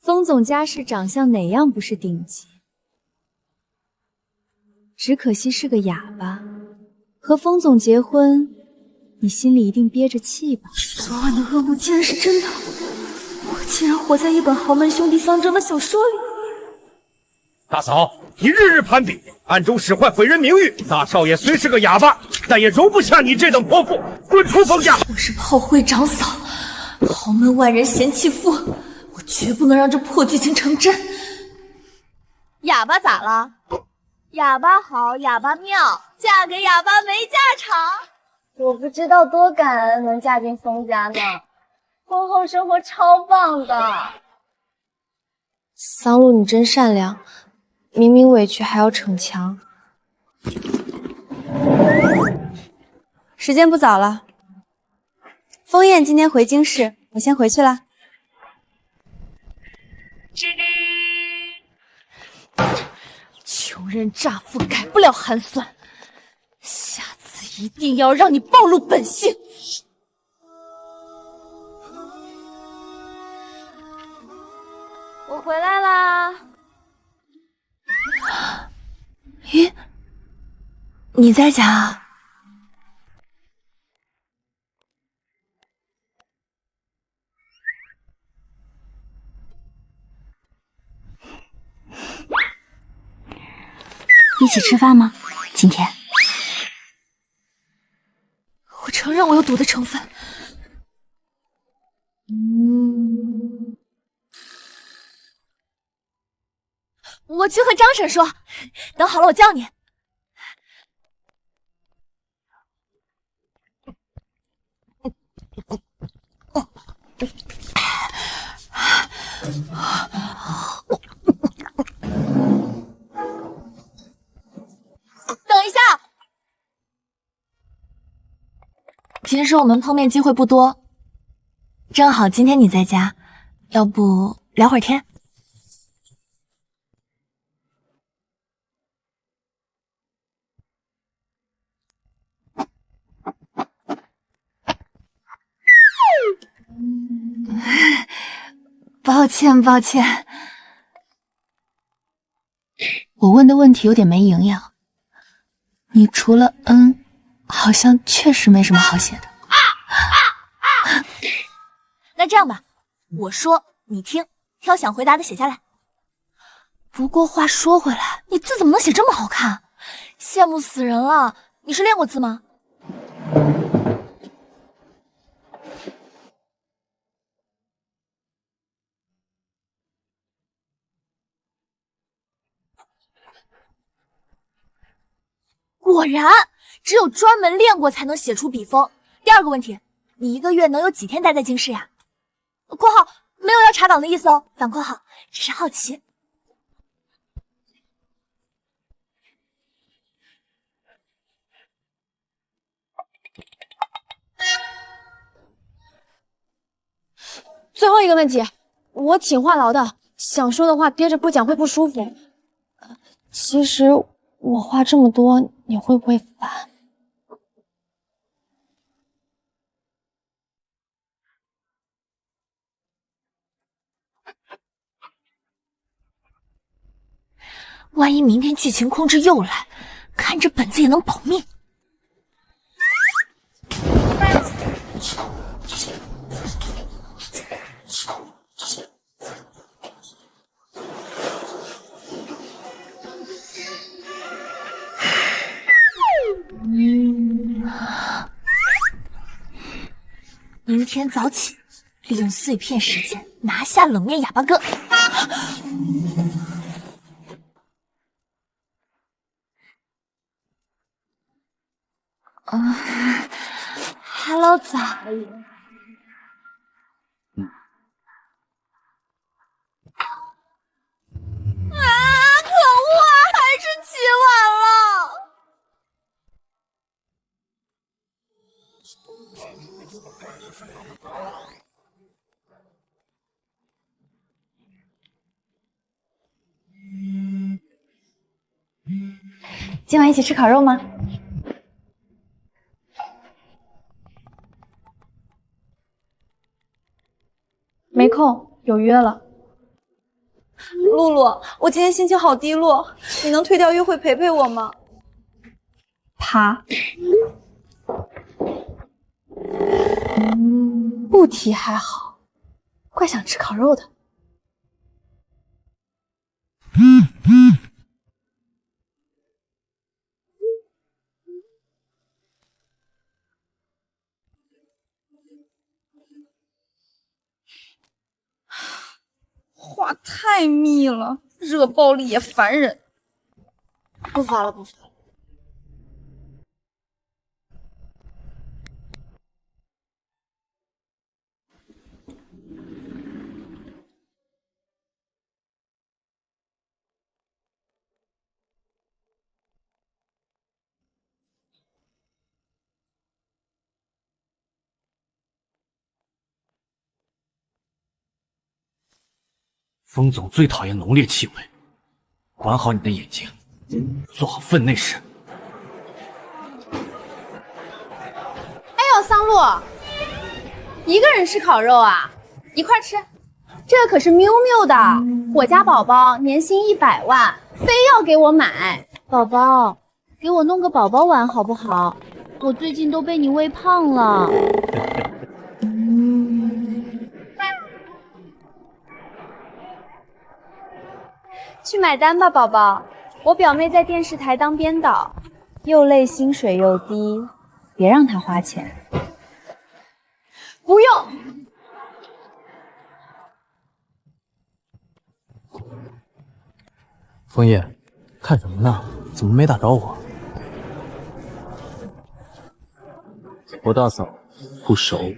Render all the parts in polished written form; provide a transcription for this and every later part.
风总家世长相哪样不是顶级？只可惜是个哑巴。和风总结婚，你心里一定憋着气吧？昨晚的噩梦竟然是真的，我竟然活在一本豪门兄弟相争的小说里。大嫂，你日日攀比，暗中使坏毁人名誉。大少爷虽是个哑巴，但也容不下你这等泼妇，滚出风家！我是炮灰长嫂，豪门外人嫌弃妇，我绝不能让这破剧情成真。哑巴咋了？哑巴好，哑巴妙，嫁给哑巴没嫁场。我不知道多感恩能嫁进风家呢，婚后生活超棒的。桑露，你真善良，明明委屈还要逞强。时间不早了，风燕今天回京市，我先回去了。穷人乍富改不了寒酸，下次一定要让你暴露本性。我回来啦。咦，你在家啊？一起吃饭吗？今天我承认我有毒的成分。我去和张婶说，等好了我叫你。等一下，平时我们碰面机会不多，正好今天你在家，要不聊会儿天？抱歉，抱歉，我问的问题有点没营养。你除了好像确实没什么好写的。那这样吧，我说你听，挑想回答的写下来。不过话说回来，你字怎么能写这么好看？羡慕死人了！你是练过字吗？果然，只有专门练过才能写出笔锋。第二个问题，你一个月能有几天待在京市呀？（括号没有要查岗的意思哦，反括号只是好奇。）最后一个问题，我挺话痨的，想说的话憋着不讲会不舒服。其实我话这么多，你会不会烦？万一明天剧情控制又来，看着本子也能保命。明天早起，利用碎片时间拿下冷面哑巴哥。Hello， 早。可恶啊，还是起晚了。今晚一起吃烤肉吗？没空，有约了。露露，我今天心情好低落，你能推掉约会陪陪我吗？他不提还好，怪想吃烤肉的。话太密了，热暴力也烦人。不发了，不发了。风总最讨厌浓烈气味，管好你的眼睛，做好分内事。哎呦，桑露，一个人吃烤肉啊？一块吃。这可是喵喵的，我家宝宝年薪100万，非要给我买。宝宝，给我弄个宝宝碗好不好？我最近都被你喂胖了。去买单吧，宝宝。我表妹在电视台当编导，又累，薪水又低，别让她花钱。不用。枫叶，看什么呢？怎么没打招呼？我大嫂不熟。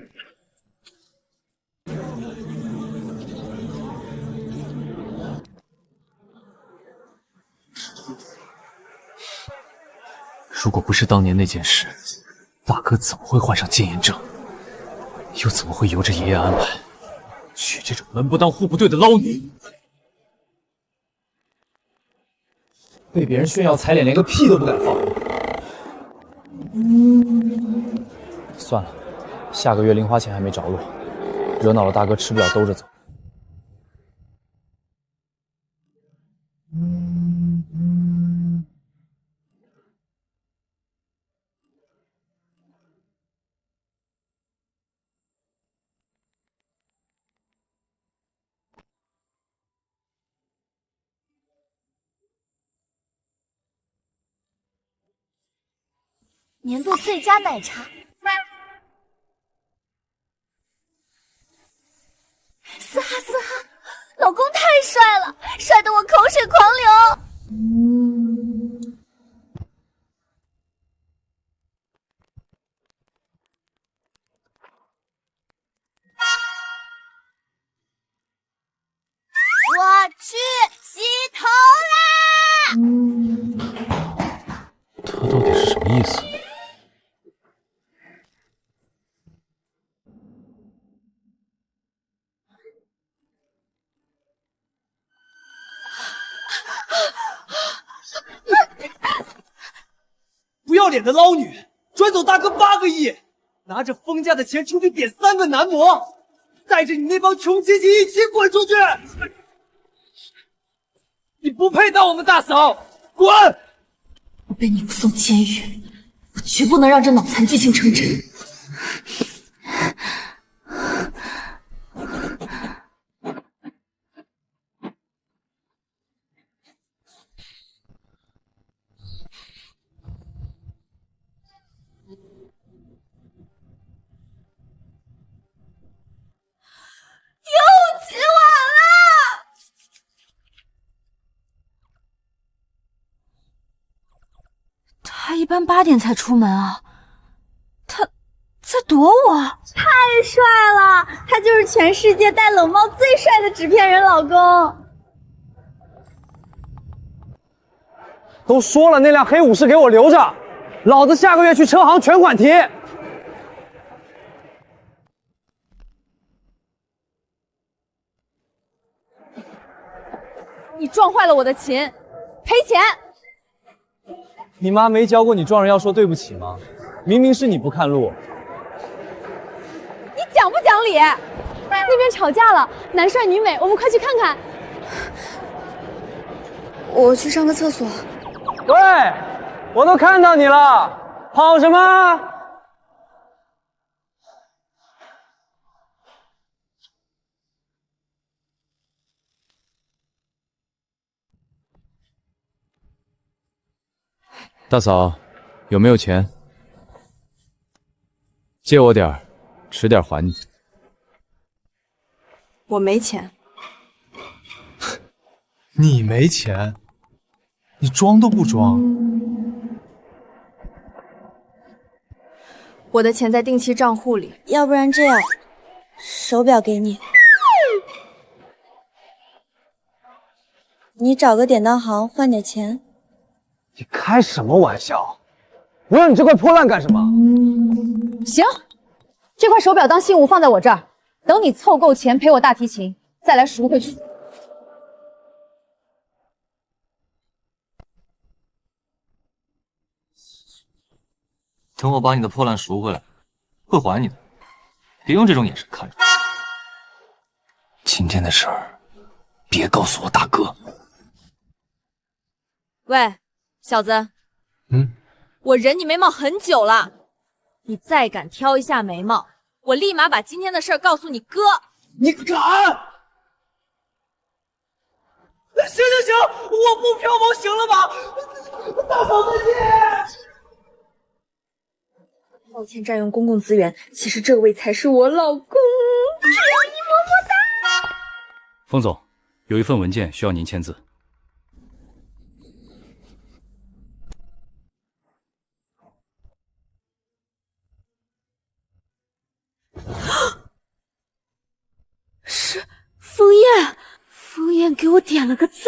如果不是当年那件事，大哥怎么会患上禁烟症？又怎么会由着爷爷安排娶这种门不当户不对的捞女？被别人炫耀踩脸，连个屁都不敢放。算了，下个月零花钱还没着落，惹恼了大哥吃不了兜着走。年度最佳奶茶，嘶哈嘶哈，老公太帅了，帅得我口水狂流。我去洗头啦！他到底是什么意思？不要脸的捞女，转走大哥8个亿，拿着封家的钱出去点3个男模，带着你那帮穷亲戚一起滚出去！你不配当我们大嫂，滚！我被你误送监狱，我绝不能让这脑残剧情成真。又起晚了。他一般8点才出门啊，他在躲我？太帅了，他就是全世界戴冷帽最帅的纸片人老公。都说了那辆黑武士给我留着，老子下个月去车行全款提。你撞坏了我的琴，赔钱！你妈没教过你撞人要说对不起吗？明明是你不看路。你讲不讲理？那边吵架了，男帅女美，我们快去看看。我去上个厕所。喂，我都看到你了，跑什么？大嫂，有没有钱？借我点儿，迟点还你。我没钱。你没钱？你装都不装。我的钱在定期账户里。要不然这样，手表给你，你找个典当行换点钱。你开什么玩笑？我要你这块破烂干什么？行，这块手表当信物放在我这儿，等你凑够钱赔我大提琴，再来赎回去。等我把你的破烂赎回来，会还你的。别用这种眼神看着我。今天的事儿，别告诉我大哥。喂，小子，我忍你眉毛很久了，你再敢挑一下眉毛，我立马把今天的事儿告诉你哥。你敢？行，我不漂泊行了吧？大嫂再见。抱歉占用公共资源，其实这位才是我老公。只要你么么哒。风总，有一份文件需要您签字。是枫叶，枫叶给我点了个赞。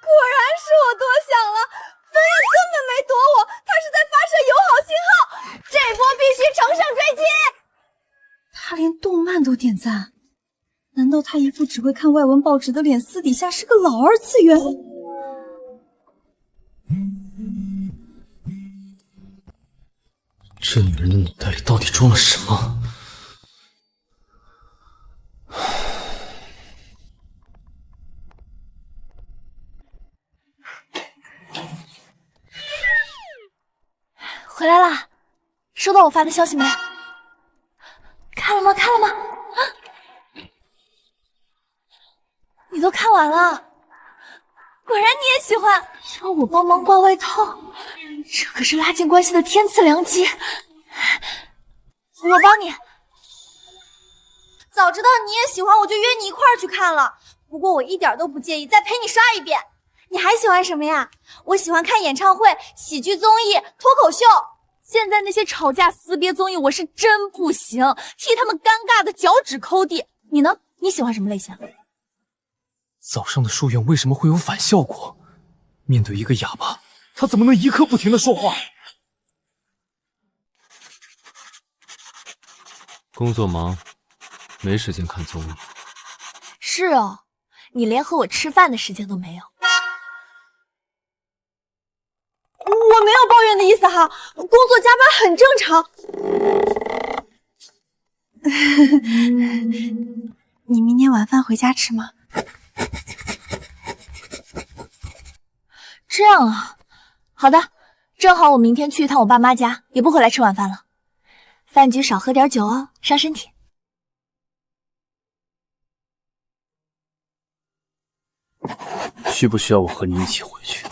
果然是我多想了，枫叶根本没躲我，他是在发射友好信号，这波必须乘胜追击。他连动漫都点赞，难道他一副只会看外文报纸的脸，私底下是个老二次元？这女人的脑袋里到底装了什么？回来啦！收到我发的消息没？看了吗？看了吗？啊！你都看完了，果然你也喜欢。让我帮忙挂外套，这可是拉近关系的天赐良机。我帮你。早知道你也喜欢，我就约你一块儿去看了。不过我一点都不介意再陪你刷一遍。你还喜欢什么呀？我喜欢看演唱会、喜剧综艺、脱口秀。现在那些吵架撕别综艺我是真不行，替他们尴尬的脚趾抠地。你呢？你喜欢什么类型？早上的书院为什么会有反效果？面对一个哑巴，他怎么能一刻不停的说话？工作忙，没时间看综艺。是哦，你连和我吃饭的时间都没有。我没有抱怨的意思哈，工作加班很正常。你明天晚饭回家吃吗？这样啊，好的，正好我明天去一趟我爸妈家，也不回来吃晚饭了。饭局少喝点酒哦，伤身体。需不需要我和你一起回去？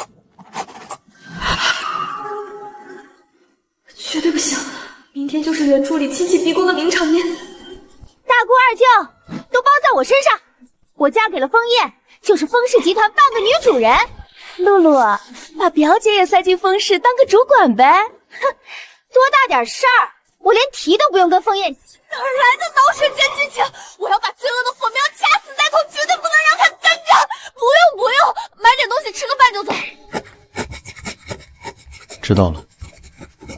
绝对不行！明天就是原著里亲戚逼宫的名场面。大姑二舅都包在我身上，我嫁给了枫叶，就是枫氏集团半个女主人。露露，把表姐也塞进枫氏当个主管呗。哼，多大点事儿，我连提都不用跟枫叶。哪儿来的刀水剑剧情？我要把罪恶的火苗掐死在头，绝对不能让它干着。不用，买点东西吃个饭就走。知道了，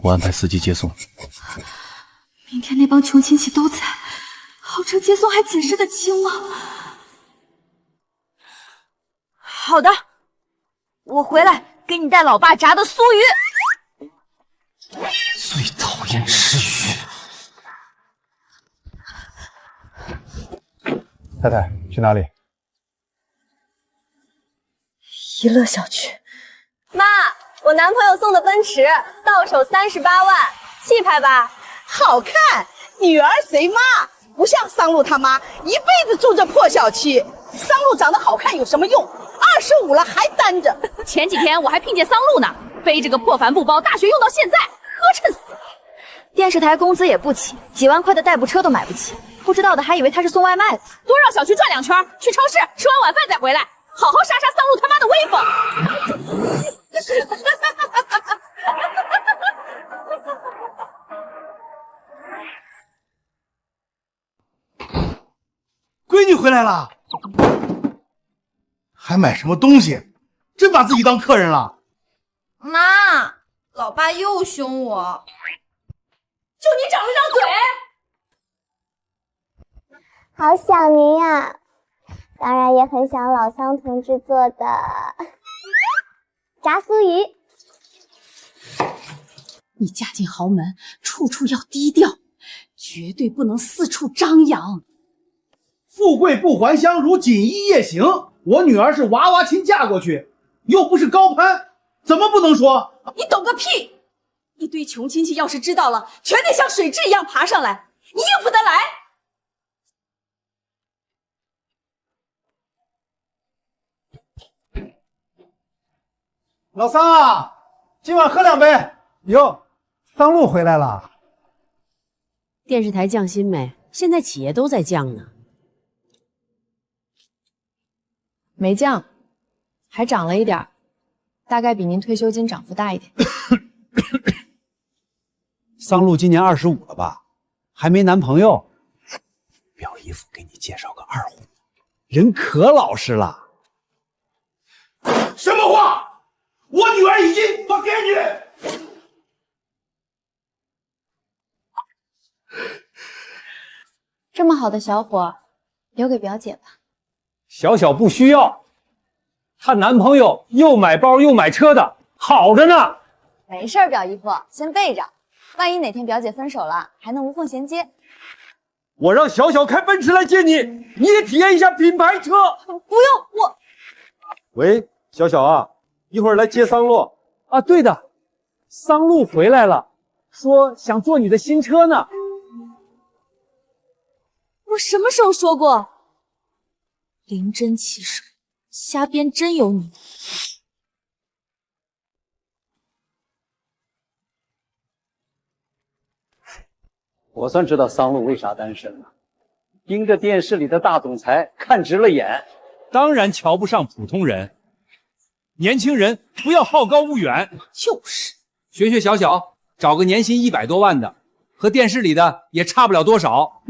我安排司机接送。明天那帮穷亲戚都在，豪车接送还解释得清吗？好的，我回来给你带老爸炸的酥鱼。最讨厌吃鱼。太太去哪里？怡乐小区。妈，我男朋友送的奔驰，到手38万，气派吧？好看，女儿随妈，不像桑露他妈一辈子住这破小区。桑露长得好看有什么用？25了还单着。前几天我还聘见桑露呢，背着个破帆布包，大学用到现在，磕碜死了。电视台工资也不起，几万块的代步车都买不起，不知道的还以为他是送外卖的。多绕小区转2圈，去超市吃完晚饭再回来，好好杀杀桑露他妈的威风。闺女回来了，还买什么东西？真把自己当客人了？妈，老爸又凶我，就你长了张嘴。好想您呀！当然也很想老桑同志做的炸酥鱼。你嫁进豪门，处处要低调，绝对不能四处张扬。富贵不还乡，如锦衣夜行。我女儿是娃娃亲嫁过去，又不是高攀，怎么不能说？你懂个屁！一堆穷亲戚要是知道了，全得像水蛭一样爬上来，你应付得来？老桑啊，今晚喝2杯。哟，桑露回来了。电视台降薪没？现在企业都在降呢。没降，还涨了一点，大概比您退休金涨幅大一点。桑露今年25了吧？还没男朋友？表姨夫给你介绍个2胡，人可老实了。什么话？我女儿已经不给你。这么好的小伙，留给表姐吧。小小不需要，她男朋友又买包又买车的，好着呢。没事儿，表姨夫，先备着，万一哪天表姐分手了，还能无缝衔接。我让小小开奔驰来接你，你也体验一下品牌车。不用，我。喂，小小啊，一会儿来接桑露啊。对的，桑露回来了，说想坐你的新车呢。我什么时候说过？灵针骑手，瞎编真有你！我算知道桑露为啥单身了，盯着电视里的大总裁看直了眼。当然瞧不上普通人，年轻人不要好高骛远。就是学小小，找个年薪100多万的，和电视里的也差不了多少。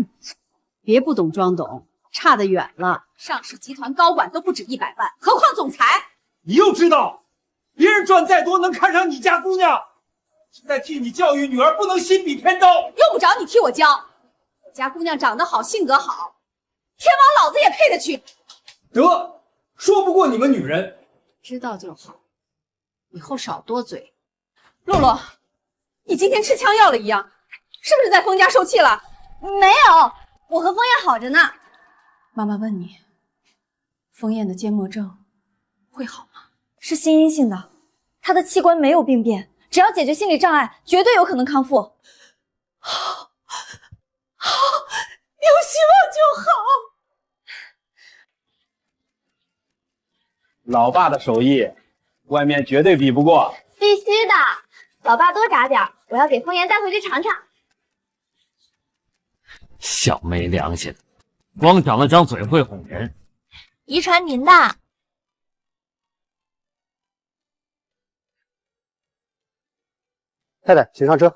别不懂装懂，差得远了。上市集团高管都不止100万，何况总裁？你又知道，别人赚再多能看上你家姑娘，是在替你教育女儿，不能心比天高。用不着你替我教，我家姑娘长得好，性格好，天王老子也配得去。得，说不过你们女人。知道就好，以后少多嘴。露露，你今天吃枪药了一样，是不是在封家受气了？没有，我和枫叶好着呢。妈妈问你，枫叶的缄默症会好吗？是心因性的，她的器官没有病变，只要解决心理障碍，绝对有可能康复。好，有希望就好。老爸的手艺，外面绝对比不过。必须的，老爸多炸点，我要给枫颜带回去尝尝。小没良心，光长了张嘴会哄人。遗传您的。太太，请上车。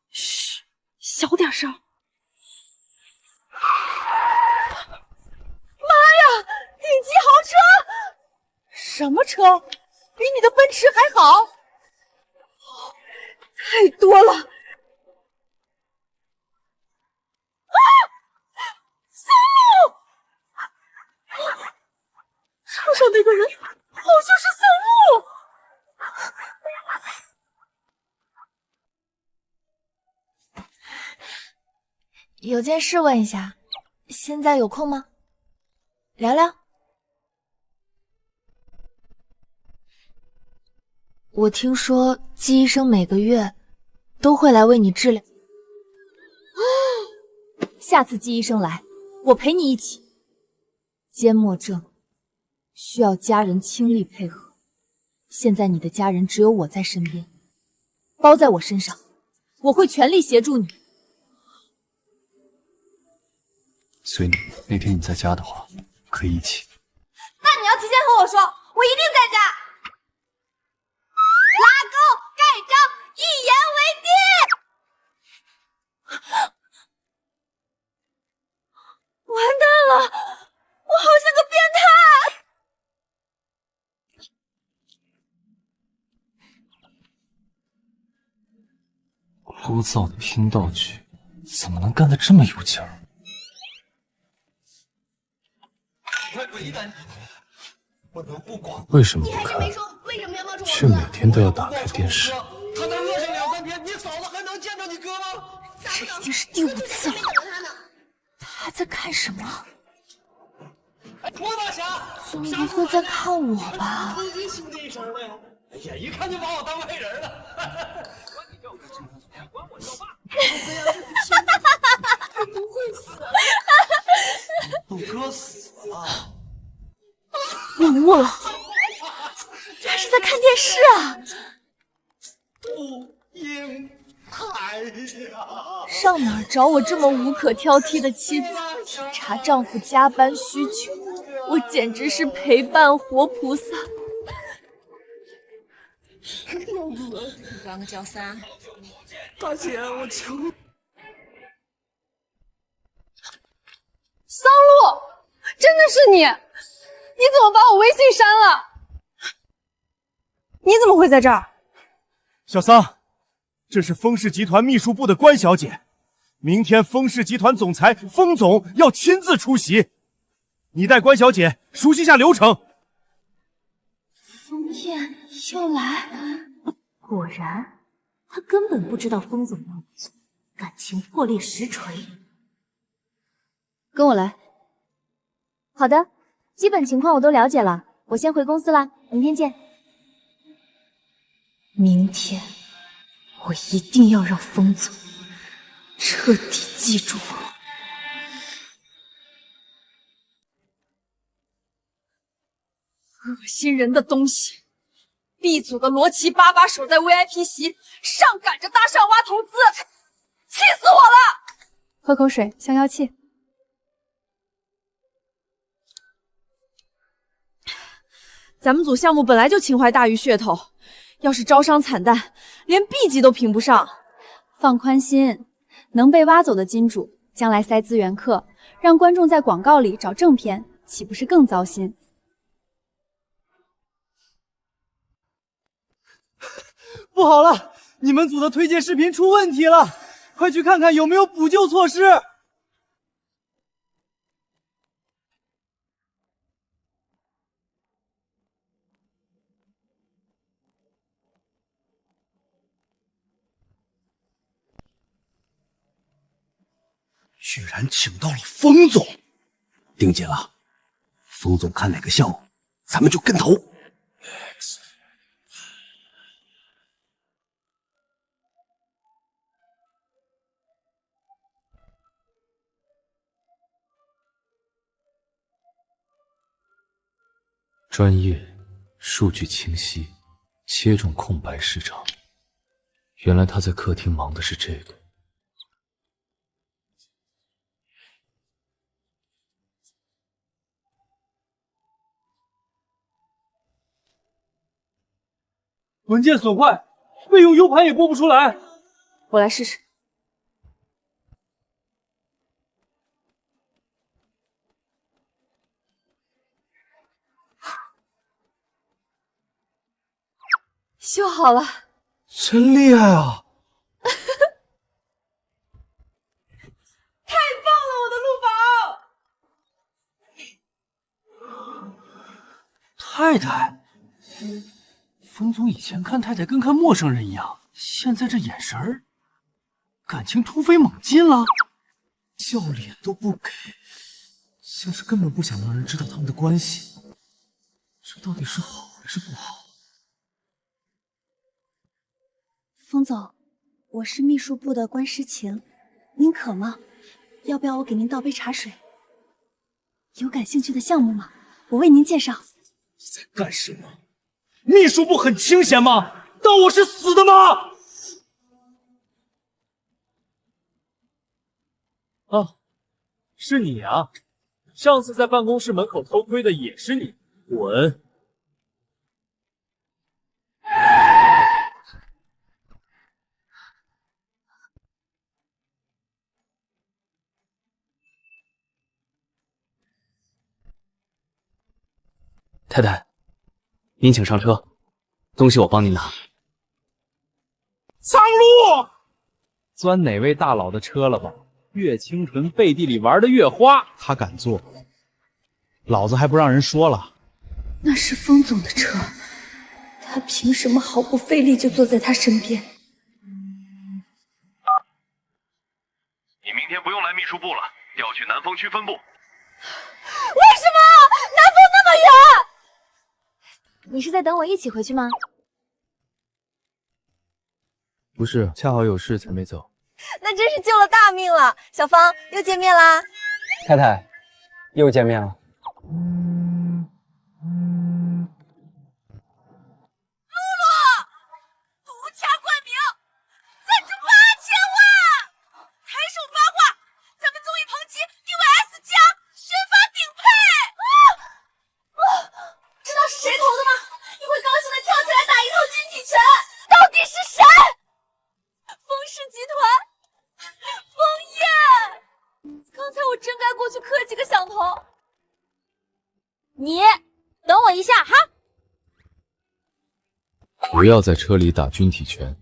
嘘，小点声。妈呀，顶级豪车！什么车？比你的奔驰还好？太多了！啊！桑露！车上那个人好像是桑露。有件事问一下，现在有空吗？聊聊。我听说季医生每个月都会来为你治疗。下次季医生来，我陪你一起。缄默症需要家人倾力配合，现在你的家人只有我在身边，包在我身上，我会全力协助你。随你，那天你在家的话，可以一起。那你要提前和我说，我一定在家。拉钩盖章，一言为定。完蛋了，我好像个变态。枯燥的拼道具，怎么能干得这么有劲儿？为什么不看？却每天都要打开电视。他再饿上2、3天，你嫂子还能见到你哥吗？这已经是第5次了，他在看什么？郭大侠，总不会在看我吧？通知兄弟一声的呀！哎呀，一看就把我当外人了。管我叫爸，他不会死。我哥死了。稳我了，他是在看电视啊！不应该呀！上哪儿找我这么无可挑剔的妻子？体察丈夫加班需求，我简直是陪伴活菩萨。当个叫啥？大姐，我求你。桑露，真的是你！你怎么把我微信删了？你怎么会在这儿？小桑，这是风氏集团秘书部的关小姐，明天风氏集团总裁风总要亲自出席，你带关小姐熟悉下流程。风燕要来，果然，他根本不知道风总要来，感情破裂实锤。跟我来。好的。基本情况我都了解了，我先回公司啦，明天见。明天，我一定要让风总彻底记住我。恶心人的东西！B 组的罗琦巴巴守在 VIP 席，上赶着搭上挖投资，气死我了！喝口水，消消气。咱们组项目本来就情怀大于噱头，要是招商惨淡，连 B 级都评不上。放宽心，能被挖走的金主，将来塞资源课，让观众在广告里找正片，岂不是更糟心？不好了，你们组的推荐视频出问题了，快去看看有没有补救措施。居然请到了风总，定姐了。风总看哪个项目，咱们就跟投。专业，数据清晰，切中空白市场。原来他在客厅忙的是这个。文件损坏，备用 U 盘也播不出来。我来试试。修好了，真厉害啊！太棒了，我的陆宝！太太，风总以前看太太跟看陌生人一样，现在这眼神儿，感情突飞猛进了，笑脸都不给，像是根本不想让人知道他们的关系。这到底是好还是不好？风总，我是秘书部的关诗晴，您渴吗？要不要我给您倒杯茶水？有感兴趣的项目吗？我为您介绍。你在干什么？秘书部很清闲吗？当我是死的吗？啊，是你啊！上次在办公室门口偷窥的也是你，滚！太太，您请上车，东西我帮您拿。苍鹭，钻哪位大佬的车了吧？越清纯，背地里玩的越花。他敢坐，老子还不让人说了。那是风总的车，他凭什么毫不费力就坐在他身边？你明天不用来秘书部了，要去南风区分部。为什么？南风那么远？你是在等我一起回去吗？不是，恰好有事才没走。那真是救了大命了。小芳，又见面啦！太太，又见面了。露露，独家冠名，赞助8000万，抬手发话，咱们综艺同级定位 S 加，宣发顶配。知道是谁投的吗？你会高兴的跳起来打一套军体拳。到底是谁？风氏集团，枫叶。刚才我真该过去磕几个响头。你等我一下哈。不要在车里打军体拳。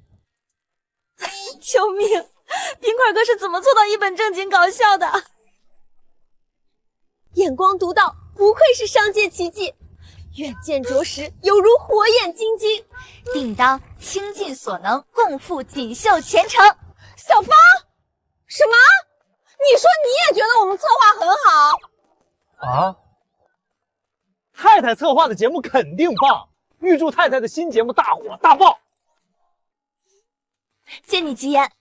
救命！冰块哥是怎么做到一本正经搞笑的？眼光独到，不愧是商界奇迹。远见着实，犹如火眼金睛，定当倾尽所能，共赴锦绣前程。小芳，什么？你说你也觉得我们策划很好啊？太太策划的节目肯定棒，预祝太太的新节目大火大爆。借你吉言，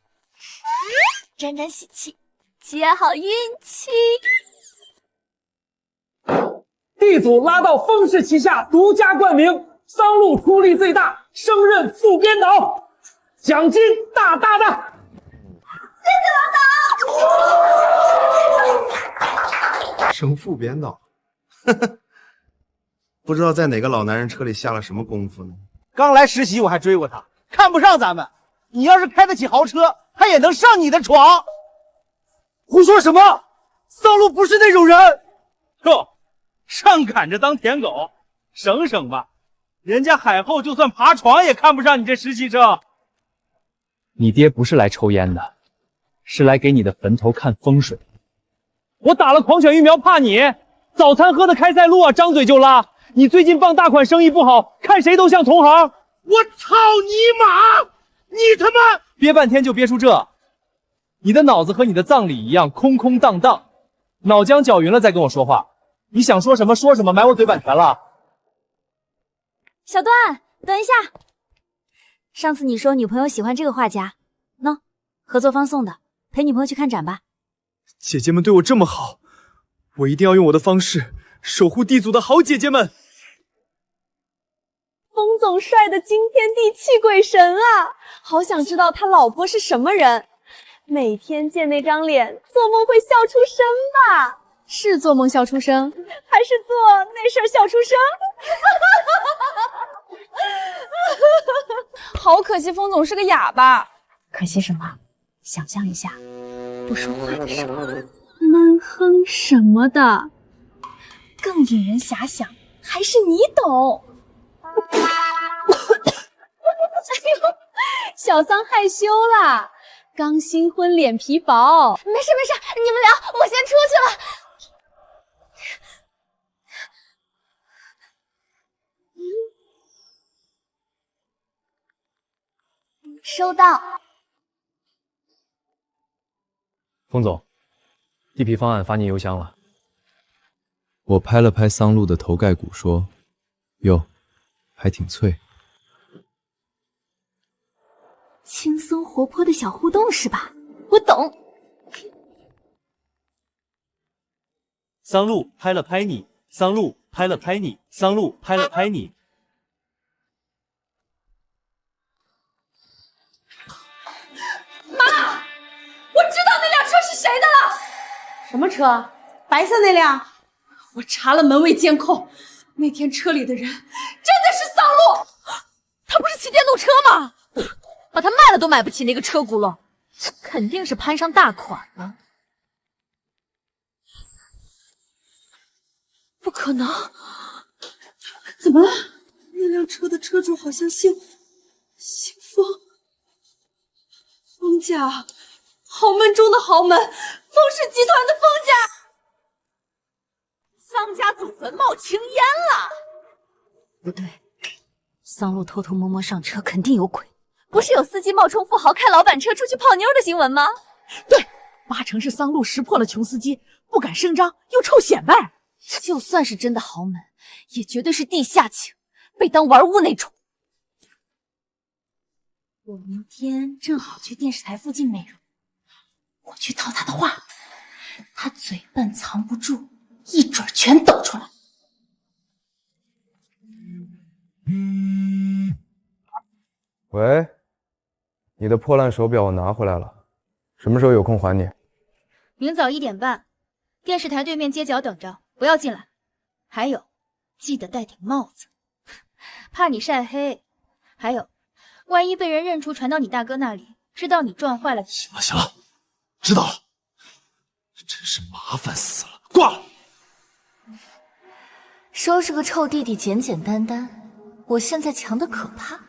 沾沾喜气，接好运气。D 组拉到风氏旗下，独家冠名，桑露出力最大，升任副编导，奖金大大的。谢谢老大。升副编导，不知道在哪个老男人车里下了什么功夫呢？刚来实习我还追过他，看不上咱们。你要是开得起豪车，他也能上你的床。胡说什么？桑露不是那种人。哟，上赶着当舔狗，省省吧。人家海后就算爬床也看不上你这实习生。你爹不是来抽烟的，是来给你的坟头看风水。我打了狂犬疫苗，怕你？早餐喝的开塞露啊，张嘴就拉。你最近傍大款生意不好，看谁都像同行。我操你妈！你他妈憋半天就憋出这，你的脑子和你的葬礼一样空空荡荡，脑浆搅匀了再跟我说话。你想说什么说什么，埋我嘴版权了。小段，等一下。上次你说女朋友喜欢这个画家，喏，合作方送的，陪女朋友去看展吧。姐姐们对我这么好，我一定要用我的方式守护地组的好姐姐们。风总帅的惊天地泣鬼神啊！好想知道他老婆是什么人，每天见那张脸，做梦会笑出声吧？是做梦笑出声，还是做那事儿笑出声？好可惜，风总是个哑巴。可惜什么？想象一下，不说话的时候，闷哼什么的，更引人遐想。还是你懂。哎呦，小桑害羞啦，刚新婚脸皮薄。没事没事，你们聊，我先出去了。收到。风总，地皮方案发您邮箱了。我拍了拍桑露的头盖骨，说：“哟，还挺脆。”轻松活泼的小互动是吧？我懂。桑露拍了拍你，桑露拍了拍你，桑露拍了拍你。妈，我知道那辆车是谁的了。什么车？白色那辆？我查了门卫监控，那天车里的人真的是桑露。他不是骑电动车吗？把它卖了都买不起那个车轱辘，肯定是攀上大款了。不可能！怎么了？那辆车的车主好像姓封，封家，豪门中的豪门，封氏集团的封家。桑家祖坟冒青烟了！不对，桑露偷偷摸摸上车肯定有鬼。不是有司机冒充富豪开老板车出去泡妞的新闻吗？对，8成是桑露识破了穷司机，不敢声张又臭显摆。就算是真的豪门，也绝对是地下情，被当玩物那种。我明天正好去电视台附近美容，我去套他的话，他嘴笨藏不住，一准全抖出来。喂，你的破烂手表我拿回来了，什么时候有空还你？明早1点半，电视台对面街角等着，不要进来。还有，记得戴顶帽子，怕你晒黑。还有，万一被人认出传到你大哥那里，知道你撞坏了。行了行了，知道了，真是麻烦死了，挂了。收拾个臭弟弟简简单单，我现在强的可怕。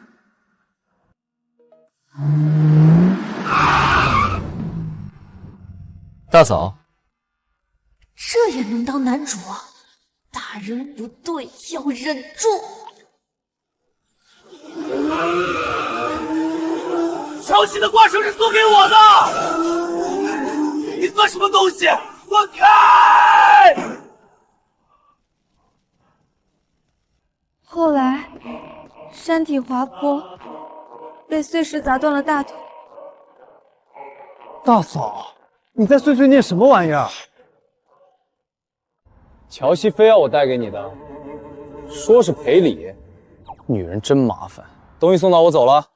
大嫂，这也能当男主啊？大人不对，要忍住。乔西的挂绳是送给我的，你算什么东西？滚开！后来山体滑坡，被碎石砸断了大腿。大嫂，你在碎碎念什么玩意儿？乔西非要我带给你的，说是赔礼，女人真麻烦。东西送到，我走了。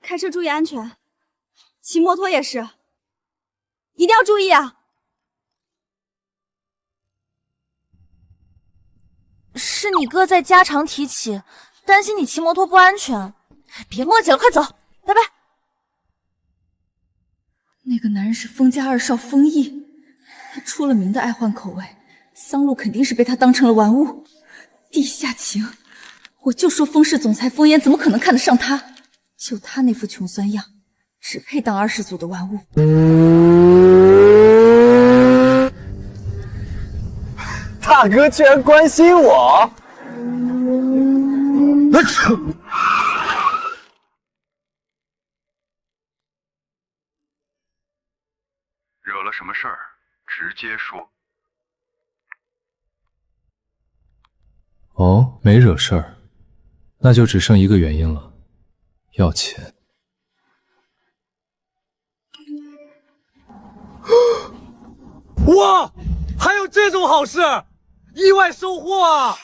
开车注意安全，骑摩托也是，一定要注意啊！是你哥在家常提起，担心你骑摩托不安全。别墨迹了，快走，拜拜。那个男人是封家二少封毅，他出了名的爱换口味，桑露肯定是被他当成了玩物。地下情，我就说封氏总裁封烟怎么可能看得上他？就他那副穷酸样，只配当二世祖的玩物。大哥居然关心我！惹了什么事儿，直接说。哦，没惹事儿，那就只剩一个原因了，要钱。哇，还有这种好事，意外收获啊！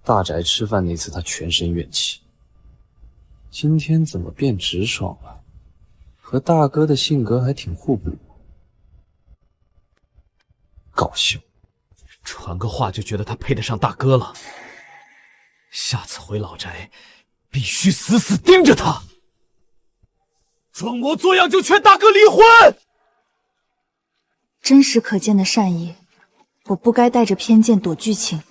大宅吃饭那次他全身怨气，今天怎么变直爽了？和大哥的性格还挺互补，搞笑。传个话就觉得他配得上大哥了，下次回老宅必须死死盯着他，装模作样就劝大哥离婚。真实可见的善意，我不该带着偏见躲剧情，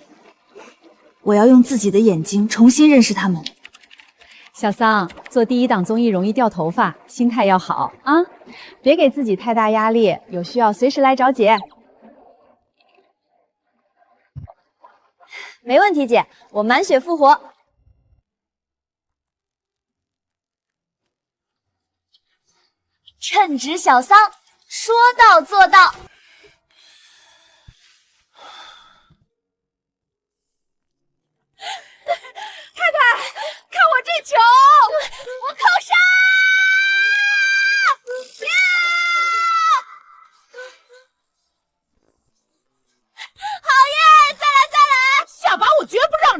我要用自己的眼睛重新认识他们。小桑，做第一档综艺容易掉头发，心态要好啊，别给自己太大压力，有需要随时来找姐。没问题，姐，我满血复活。称职小桑，说到做到。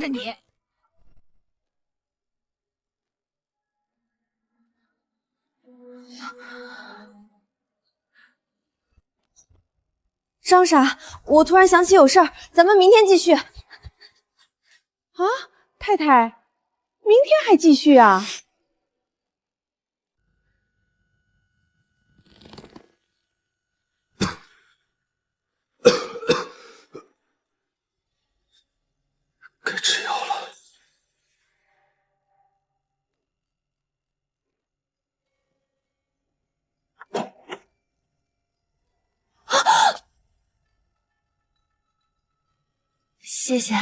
你。张傻，我突然想起有事儿，咱们明天继续。啊，太太，明天还继续啊？该吃药了。谢谢。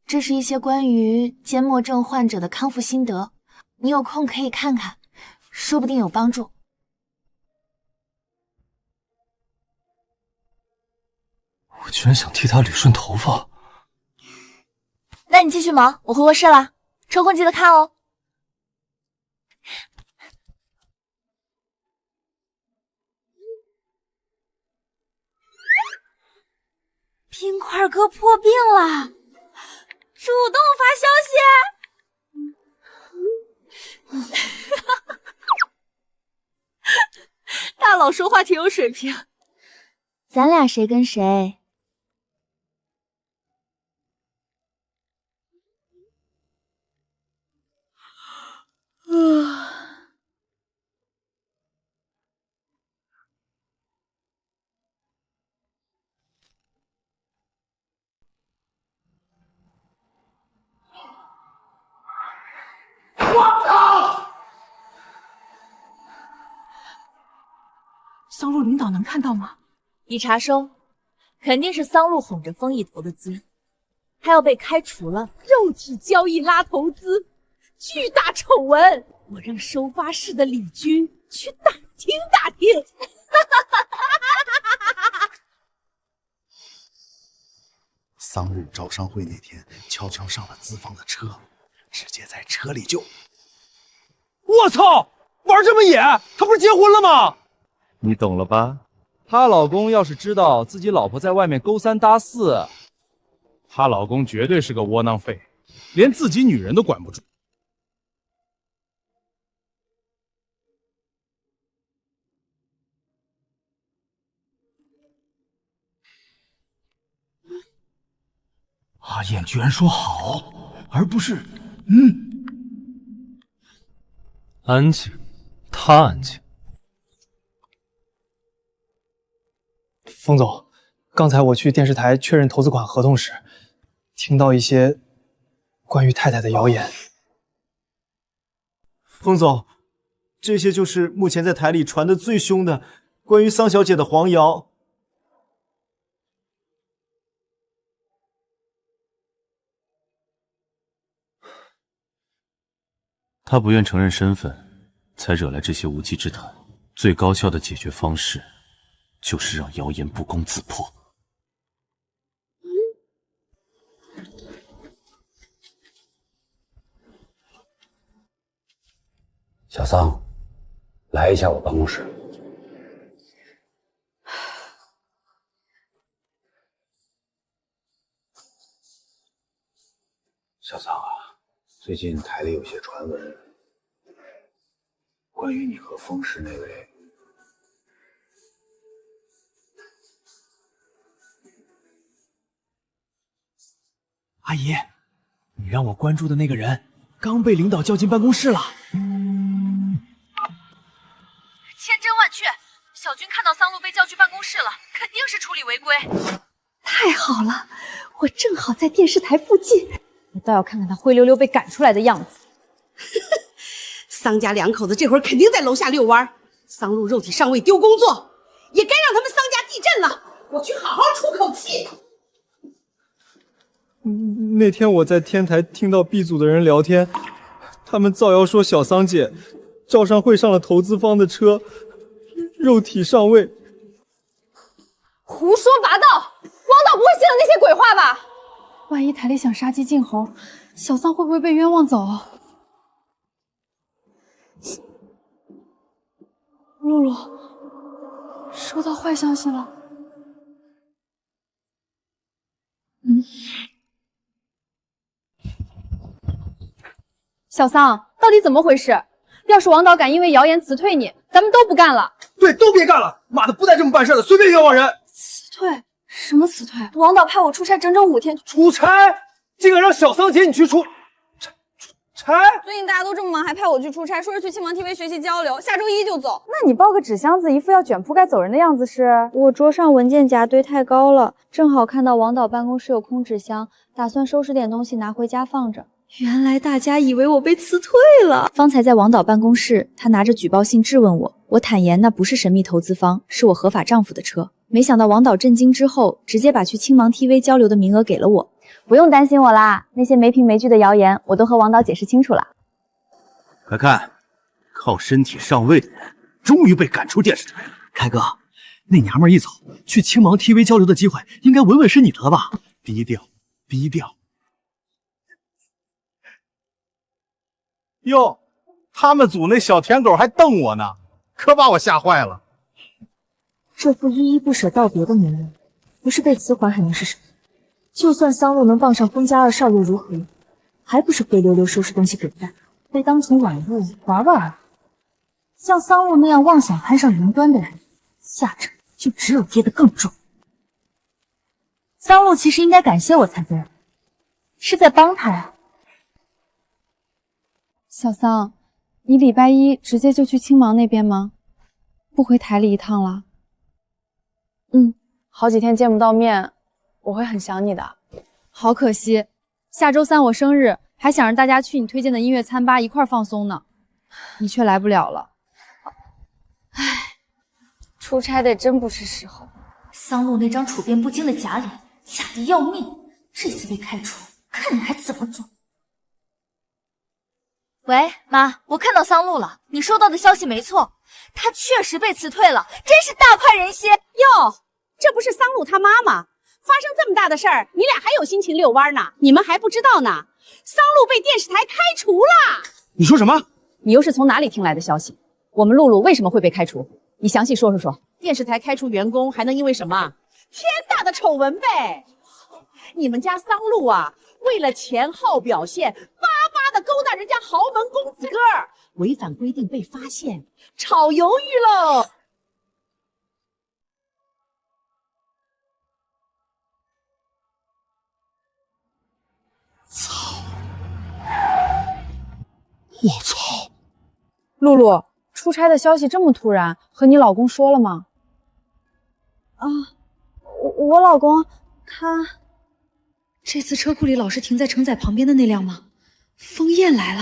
这是一些关于缄默症患者的康复心得，你有空可以看看，说不定有帮助。我居然想替他捋顺头发。那你继续忙，我回卧室了，抽空记得看哦。冰块哥破病了，主动发消息。大佬说话挺有水平。咱俩谁跟谁？我操！桑路领导能看到吗？一查收，肯定是桑路哄着风一投的资，他要被开除了。肉体交易拉投资，巨大丑闻！我让收发室的李军去打听打听。桑路招商会那天悄悄上了资方的车，直接在车里就……我操！玩这么野，他不是结婚了吗？你懂了吧？她老公要是知道自己老婆在外面勾三搭四，她老公绝对是个窝囊废，连自己女人都管不住。阿燕居然说好，而不是安静，他安静。冯总，刚才我去电视台确认投资款合同时，听到一些关于太太的谣言。冯总，这些就是目前在台里传的最凶的关于桑小姐的黄谣。他不愿承认身份，才惹来这些无稽之谈。最高效的解决方式，就是让谣言不攻自破。小桑，来一下我办公室。小桑啊，最近台里有些传闻，关于你和风氏那位。阿姨，你让我关注的那个人刚被领导叫进办公室了。千真万确，小军看到桑路被叫去办公室了，肯定是处理违规。太好了，我正好在电视台附近，我倒要看看他灰溜溜被赶出来的样子。桑家两口子这会儿肯定在楼下遛弯，桑路肉体上位丢工作，也该让他们桑家地震了。我去好好出口气。那天我在天台听到 B 组的人聊天，他们造谣说小桑姐招商会上了投资方的车，肉体上位。胡说八道！王导不会信了那些鬼话吧？万一台里想杀鸡儆猴，小桑会不会被冤枉走？露露，收到坏消息了。小桑，到底怎么回事？要是王导敢因为谣言辞退你，咱们都不干了。对，都别干了！妈的，不带这么办事的，随便冤枉人。辞退？什么辞退？王导派我出差整整5天。出差？竟敢让小桑姐你去出差？最近大家都这么忙，还派我去出差，说是去青芒 TV 学习交流，下周1就走。那你抱个纸箱子，一副要卷铺盖走人的样子是？我桌上文件夹堆太高了，正好看到王导办公室有空纸箱，打算收拾点东西拿回家放着。原来大家以为我被辞退了。方才在王导办公室，他拿着举报信质问我，我坦言那不是神秘投资方，是我合法丈夫的车。没想到王导震惊之后，直接把去青芒 TV 交流的名额给了我。不用担心我啦，那些没凭没据的谣言，我都和王导解释清楚了。快看，靠身体上位的人终于被赶出电视台了。开哥，那娘们一走，去青芒 TV 交流的机会应该稳稳是你的了吧？低调，低调。哟，他们组那小舔狗还瞪我呢，可把我吓坏了。这副依依不舍道别的模样，不是被辞还还能是什么？就算桑露能傍上风家2少又如何？还不是灰溜溜收拾东西滚蛋，被当成玩物玩玩而已。像桑露那样妄想攀上云端的人，下场就只有跌得更重。桑露其实应该感谢我才对，是在帮他呀。小桑，你礼拜1直接就去青芒那边吗？不回台里一趟了？好几天见不到面，我会很想你的。好可惜，下周3我生日，还想让大家去你推荐的音乐餐吧一块放松呢，你却来不了了。唉，出差得真不是时候。桑露那张处变不惊的假脸，假得要命。这次被开除，看你还怎么装。喂，妈，我看到桑露了，你收到的消息没错，她确实被辞退了，真是大快人心哟！这不是桑露他妈吗？发生这么大的事儿，你俩还有心情遛弯呢？你们还不知道呢？桑露被电视台开除了！你说什么？你又是从哪里听来的消息？我们露露为什么会被开除？你详细说说说。电视台开除员工还能因为什么？天大的丑闻呗！你们家桑露啊，为了钱好表现，巴巴的勾搭人家豪门公子哥，违反规定被发现，炒鱿鱼喽！我操！露露，出差的消息这么突然，和你老公说了吗？我老公他这次车库里老是停在承载旁边的那辆吗？风燕来了。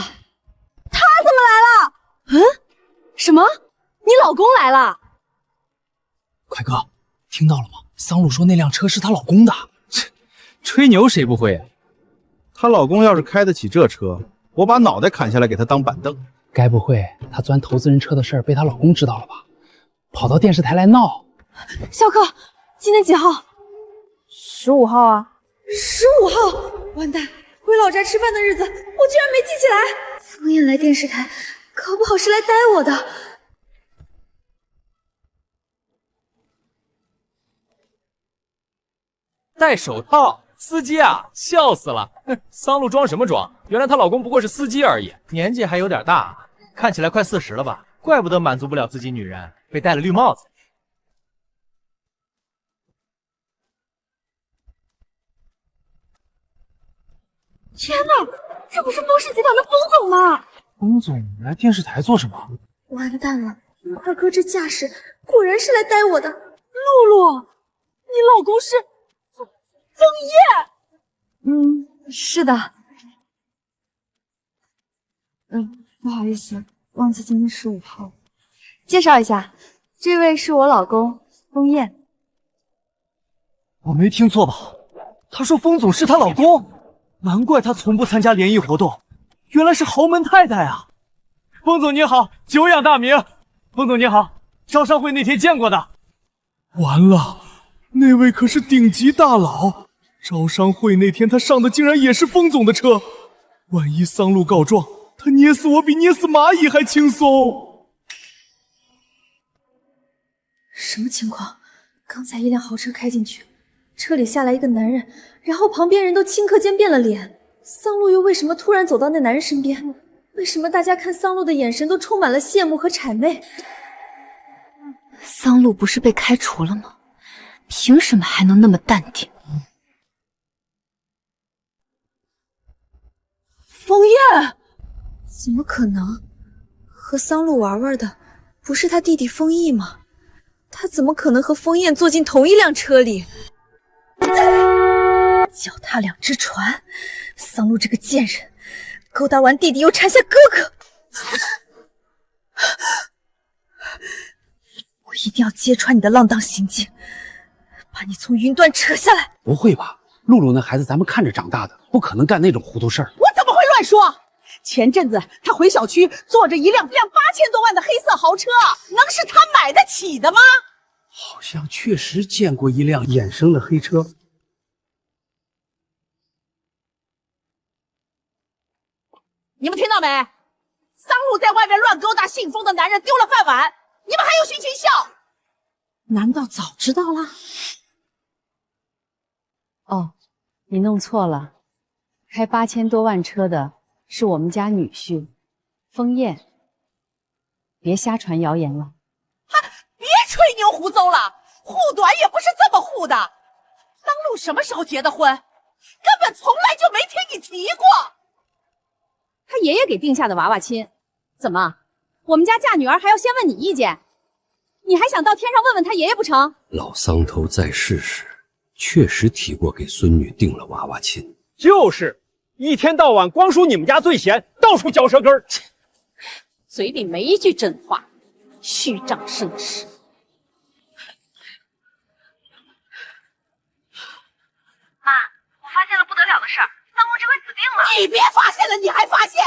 他怎么来了？什么？你老公来了？快哥，听到了吗？桑露说那辆车是她老公的。吹牛谁不会啊？她老公要是开得起这车，我把脑袋砍下来给她当板凳。该不会她钻投资人车的事儿被她老公知道了吧？跑到电视台来闹。小可，今天几号？15号啊。15号，完蛋！回老宅吃饭的日子，我居然没记起来。风燕来电视台，搞不好是来逮我的。戴手套，司机啊，笑死了！桑露装什么装？原来她老公不过是司机而已，年纪还有点大，看起来快40了吧？怪不得满足不了自己女人，被戴了绿帽子。天哪，这不是风氏集团的风总吗？风总来电视台做什么？完蛋了，二哥这架势，果然是来逮我的。露露，你老公是枫叶？是的。不好意思，忘记今天15号。介绍一下，这位是我老公枫燕。我没听错吧？他说风总是她老公。难怪他从不参加联谊活动，原来是豪门太太啊！风总你好，久仰大名。风总你好，招商会那天见过的。完了，那位可是顶级大佬，招商会那天他上的竟然也是风总的车，万一桑露告状，他捏死我比捏死蚂蚁还轻松。什么情况？刚才一辆豪车开进去，车里下来一个男人，然后旁边人都顷刻间变了脸。桑露又为什么突然走到那男人身边？为什么大家看桑露的眼神都充满了羡慕和谄媚？桑露不是被开除了吗？凭什么还能那么淡定？枫叶，怎么可能？和桑露玩玩的不是他弟弟枫毅吗？他怎么可能和枫叶坐进同一辆车里？脚踏两只船，桑露这个贱人，勾搭完弟弟又缠下哥哥，我一定要揭穿你的浪荡行径，把你从云端扯下来。不会吧，露露那孩子咱们看着长大的，不可能干那种糊涂事儿。我怎么会乱说？前阵子他回小区坐着一辆8000多万的黑色豪车，能是他买得起的吗？好像确实见过一辆衍生的黑车。你们听到没？桑露在外面乱勾搭姓封的男人，丢了饭碗，你们还有心情笑？难道早知道了？哦，你弄错了，开8000多万车的是我们家女婿枫叶，别瞎传谣言了。别吹牛胡诌了，护短也不是这么护的。桑露什么时候结的婚？根本从来就没听你提过。他爷爷给定下的娃娃亲，怎么，我们家嫁女儿还要先问你意见？你还想到天上问问他爷爷不成？老桑头在世时确实提过给孙女定了娃娃亲，就是一天到晚光说你们家最闲，到处嚼舌根儿，嘴里没一句真话，虚张声势。妈，我发现了不得了的事儿，桑露这回死定了！你别发现了，你还发现？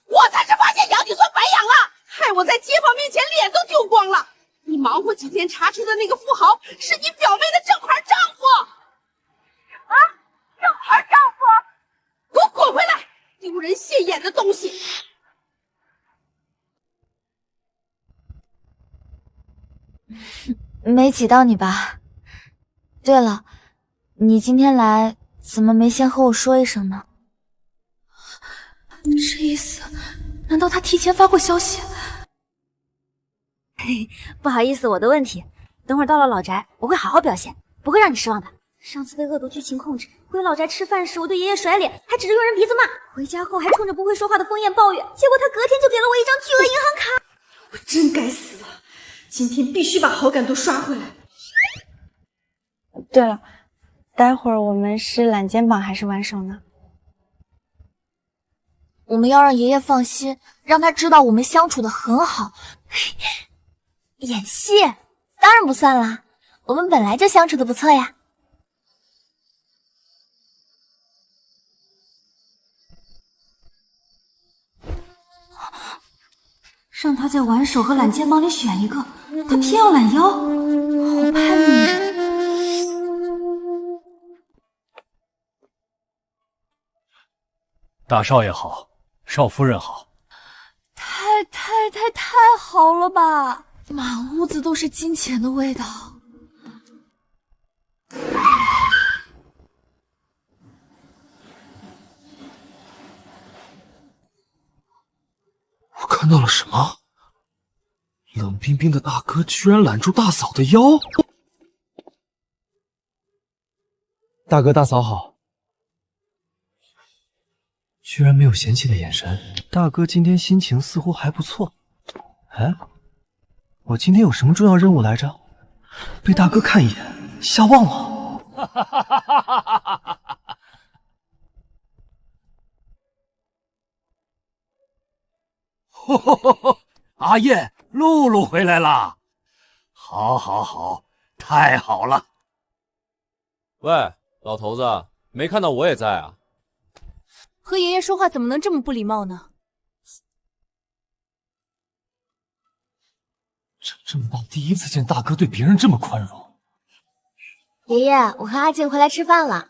我才是发现养你孙白养了，害我在街坊面前脸都丢光了。你忙活几天查出的那个富豪是你表妹的正牌丈夫。啊，正牌丈夫？给我滚回来！丢人现眼的东西！没挤到你吧？对了，你今天来怎么没先和我说一声呢？这意思，难道他提前发过消息？嘿，不好意思，我的问题。等会儿到了老宅，我会好好表现，不会让你失望的。上次被恶毒剧情控制，回老宅吃饭时，我对爷爷甩脸，还指着佣人鼻子骂。回家后还冲着不会说话的枫叶抱怨，结果他隔天就给了我一张巨额银行卡。我真该死啊！今天必须把好感度刷回来。对了，待会儿我们是揽肩膀还是挽手呢？我们要让爷爷放心，让他知道我们相处的很好。演戏当然不算啦，我们本来就相处的不错呀。让他在挽手和揽肩膀里选一个，他偏要揽腰，好叛逆。大少爷好，少夫人好。太好了吧！满屋子都是金钱的味道。我看到了什么？冷冰冰的大哥居然揽住大嫂的腰！大哥大嫂好。居然没有嫌弃的眼神。大哥今天心情似乎还不错。哎，我今天有什么重要任务来着？被大哥看一眼，吓忘了。阿燕，露露回来了，好，好，好，太好了！喂，老头子，没看到我也在啊？和爷爷说话怎么能这么不礼貌呢？这么大第一次见大哥对别人这么宽容。爷爷，我和阿静回来吃饭了。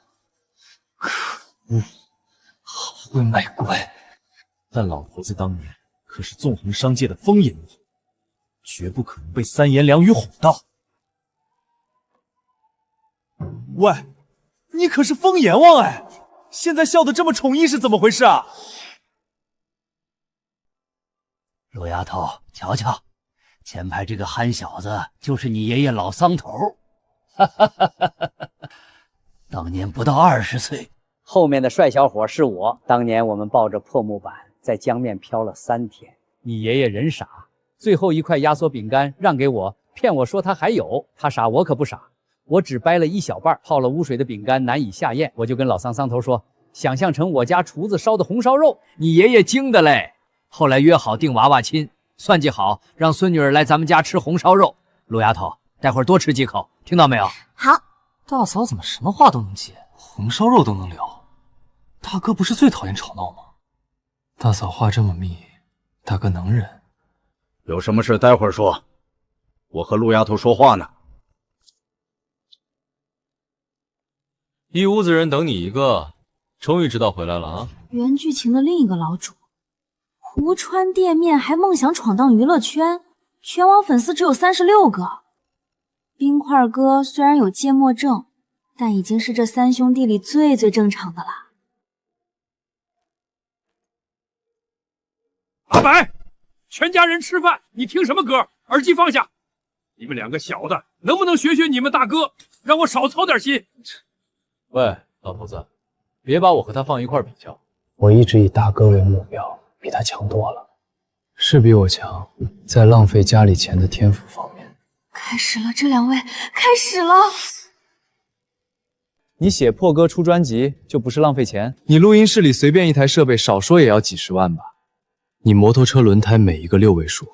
好会卖乖，但老头子当年可是纵横商界的风眼王，绝不可能被三言两语哄到。喂，你可是风阎王哎！现在笑得这么宠溺是怎么回事啊？陆丫头，瞧瞧，前排这个憨小子就是你爷爷老桑头，哈哈哈哈哈！当年不到20岁，后面的帅小伙是我。当年我们抱着破木板在江面漂了3天，你爷爷人傻，最后一块压缩饼干让给我，骗我说他还有，他傻我可不傻，我只掰了一小半，泡了污水的饼干难以下咽，我就跟老桑头说，想象成我家厨子烧的红烧肉，你爷爷惊的嘞。后来约好订娃娃亲，算计好让孙女儿来咱们家吃红烧肉。陆丫头，待会儿多吃几口，听到没有？好。大嫂怎么什么话都能接，红烧肉都能聊？大哥不是最讨厌吵闹吗？大嫂话这么密，大哥能忍。有什么事待会儿说，我和陆丫头说话呢。一屋子人等你一个，终于知道回来了啊！原剧情的另一个老主，湖川店面还梦想闯荡娱乐圈，全网粉丝只有36个。冰块哥虽然有芥末症，但已经是这3兄弟里最正常的了。阿白，全家人吃饭，你听什么歌？耳机放下！你们2个小的，能不能学学你们大哥，让我少操点心？喂，老头子，别把我和他放一块比较。我一直以大哥为目标，比他强多了。是比我强，在浪费家里钱的天赋方面。开始了，这2位开始了。你写破歌出专辑就不是浪费钱？你录音室里随便一台设备，少说也要几10万吧？你摩托车轮胎每一个6位数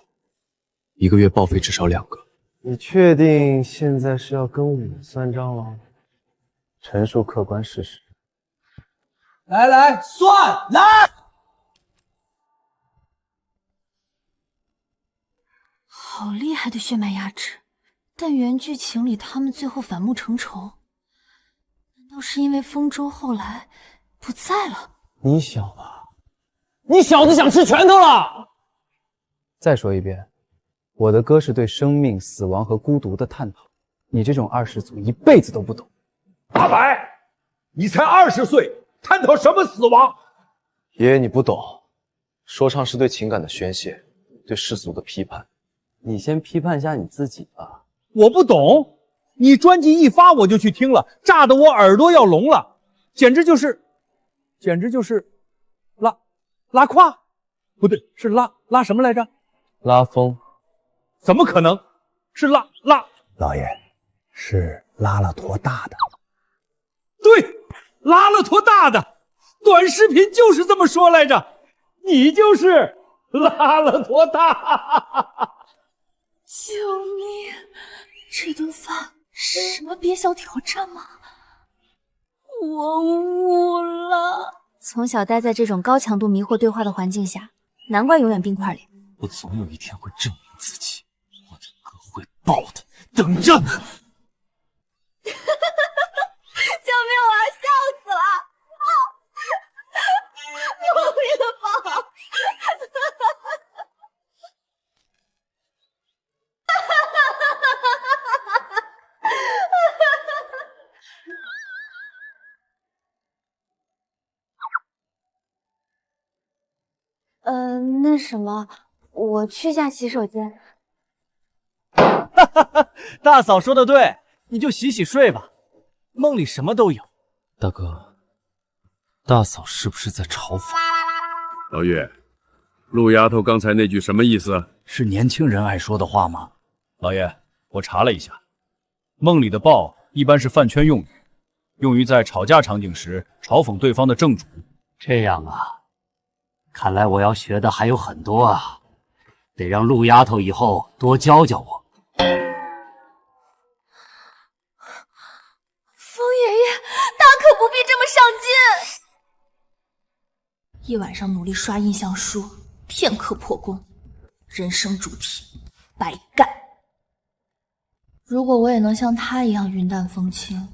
，1个月报废至少2个。你确定现在是要跟我算账了？陈述客观事实。来算来。好厉害的血脉压制，但原剧情里他们最后反目成仇，难道是因为丰州后来不在了？你小子想吃拳头了！再说一遍，我的歌是对生命、死亡和孤独的探讨，你这种20祖一辈子都不懂。阿白，你才20岁，探讨什么死亡？爷爷，你不懂，说唱是对情感的宣泄，对世俗的批判。你先批判一下你自己吧。我不懂，你专辑一发我就去听了，炸得我耳朵要聋了，简直就是拉胯，不对，是拉什么来着？拉风？怎么可能？是拉？老爷，是拉了坨大的。对，拉了坨大的，短视频就是这么说来着。你就是拉了坨大。救命！这顿饭是什么憋笑挑战吗？我悟了。从小待在这种高强度迷惑对话的环境下，难怪永远冰块脸。我总有一天会证明自己，我的哥会报的，等着呢。救命！我要笑死了！用力的抱！那什么，我去下洗手间。大嫂说的对，你就洗睡吧，梦里什么都有。大哥，大嫂是不是在嘲讽？老岳，陆丫头刚才那句什么意思？是年轻人爱说的话吗？老爷，我查了一下，梦里的抱一般是饭圈用语，用于在吵架场景时嘲讽对方的正主。这样啊，看来我要学的还有很多啊，得让陆丫头以后多教教我。风爷爷大可不必这么上进。一晚上努力刷印象书，片刻破功，人生主题白干。如果我也能像他一样云淡风轻，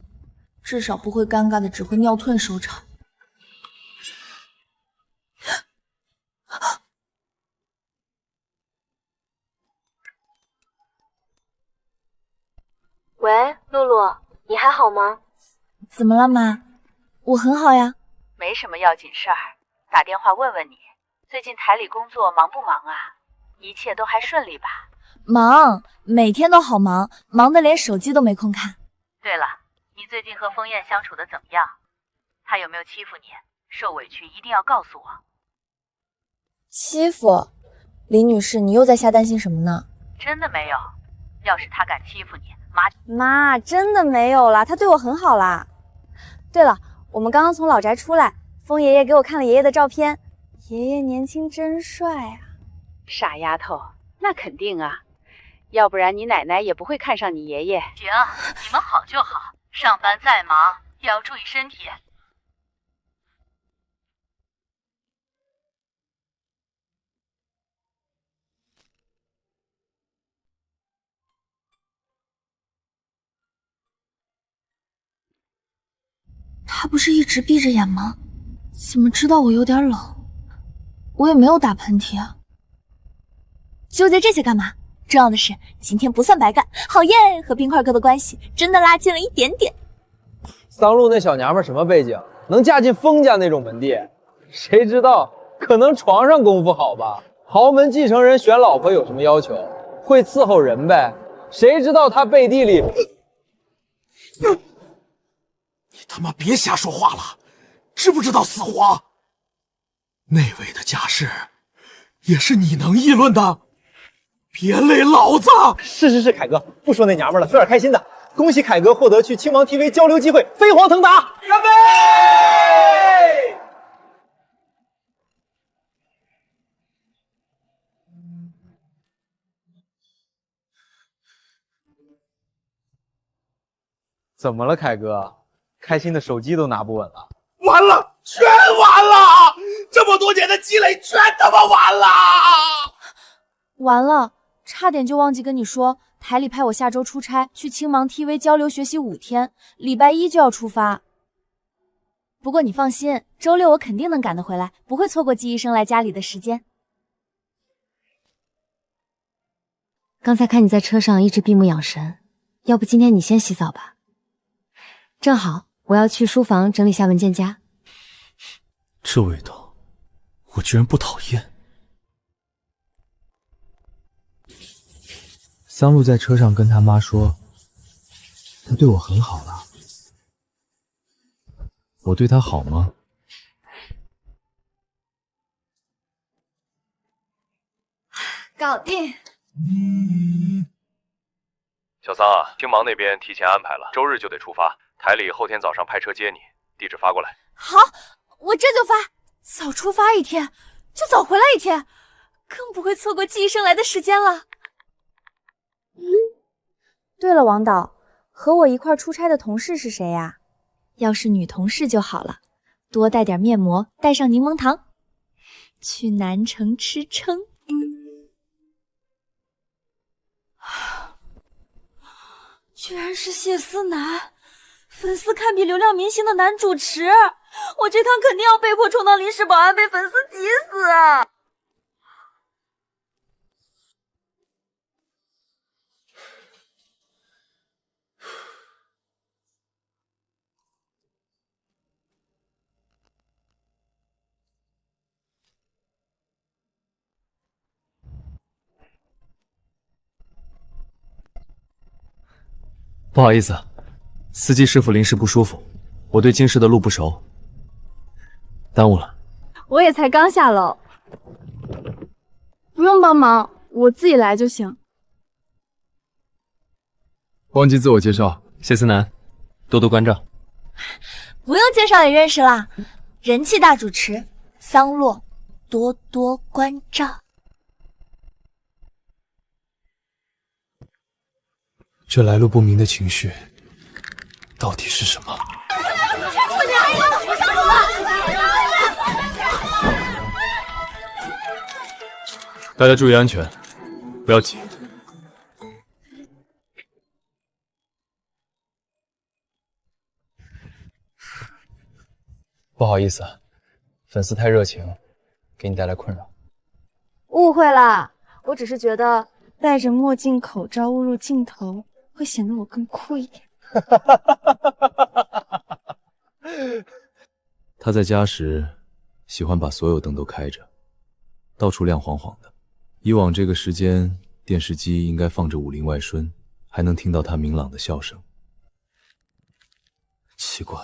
至少不会尴尬的只会尿遁收场。喂，露露，你还好吗？怎么了妈？我很好呀。没什么要紧事儿，打电话问问你，最近台里工作忙不忙啊？一切都还顺利吧？忙，每天都好忙，忙得连手机都没空看。对了，你最近和风燕相处的怎么样？她有没有欺负你？受委屈一定要告诉我。欺负？李女士，你又在瞎担心什么呢？真的没有。要是她敢欺负你，妈，真的没有啦，她对我很好啦。对了，我们刚刚从老宅出来，风爷爷给我看了爷爷的照片，爷爷年轻真帅啊。傻丫头，那肯定啊，要不然你奶奶也不会看上你爷爷。行，你们好就好，上班再忙也要注意身体。他不是一直闭着眼吗？怎么知道我有点冷？我也没有打喷嚏啊。纠结这些干嘛？重要的是今天不算白干，好耶！和冰块哥的关系真的拉近了一点点。桑露那小娘们什么背景，能嫁进封家那种门第？谁知道，可能床上功夫好吧？豪门继承人选老婆有什么要求？会伺候人呗。谁知道他背地里……你他妈别瞎说话了，知不知道死活？那位的家世，也是你能议论的。别累老子！是，凯哥，不说那娘们了，说点开心的。恭喜凯哥获得去青芒 TV 交流机会，飞黄腾达！干杯！怎么了，凯哥？开心的手机都拿不稳了。完了，全完了！这么多年的积累全他妈完了！完了，差点就忘记跟你说，台里派我下周出差去青芒 TV 交流学习5天，礼拜1就要出发。不过你放心，周6我肯定能赶得回来，不会错过季医生来家里的时间。刚才看你在车上一直闭目养神，要不今天你先洗澡吧？正好我要去书房整理下文件夹。这味道，我居然不讨厌。桑露在车上跟他妈说，他对我很好了。我对他好吗？搞定。小桑啊，青芒那边提前安排了，周日就得出发，台里后天早上派车接你，地址发过来。好，我这就发。早出发1天，就早回来1天，更不会错过季医生来的时间了。对了，王导，和我一块出差的同事是谁呀？要是女同事就好了，多带点面膜，带上柠檬糖，去南城吃撑。居然是谢思南，粉丝堪比流量明星的男主持，我这趟肯定要被迫充当临时保安，被粉丝急死啊！不好意思，司机师傅临时不舒服，我对京市的路不熟，耽误了。我也才刚下楼，不用帮忙，我自己来就行。忘记自我介绍，谢思南，多多关照。不用介绍也认识啦，人气大主持桑洛，多多关照。这来路不明的情绪，到底是什么？大家注意安全，不要急。不好意思，粉丝太热情，给你带来困扰。误会啦，我只是觉得戴着墨镜口罩误入镜头，会显得我更酷一点。他在家时喜欢把所有灯都开着，到处亮晃晃的，以往这个时间，电视机应该放着《武林外孙》，还能听到他明朗的笑声。奇怪，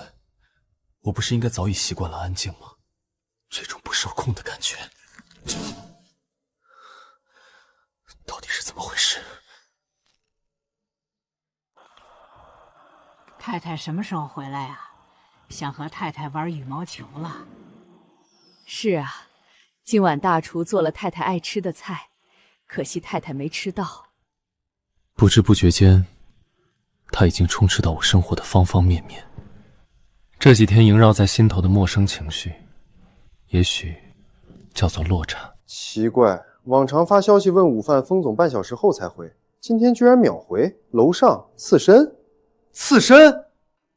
我不是应该早已习惯了安静吗？这种不受控的感觉，到底是怎么回事？太太什么时候回来呀？想和太太玩羽毛球了。是啊，今晚大厨做了太太爱吃的菜，可惜太太没吃到。不知不觉间，他已经充斥到我生活的方方面面。这几天萦绕在心头的陌生情绪，也许叫做落差。奇怪，往常发消息问午饭，封总半小时后才回，今天居然秒回。楼上刺身，刺身？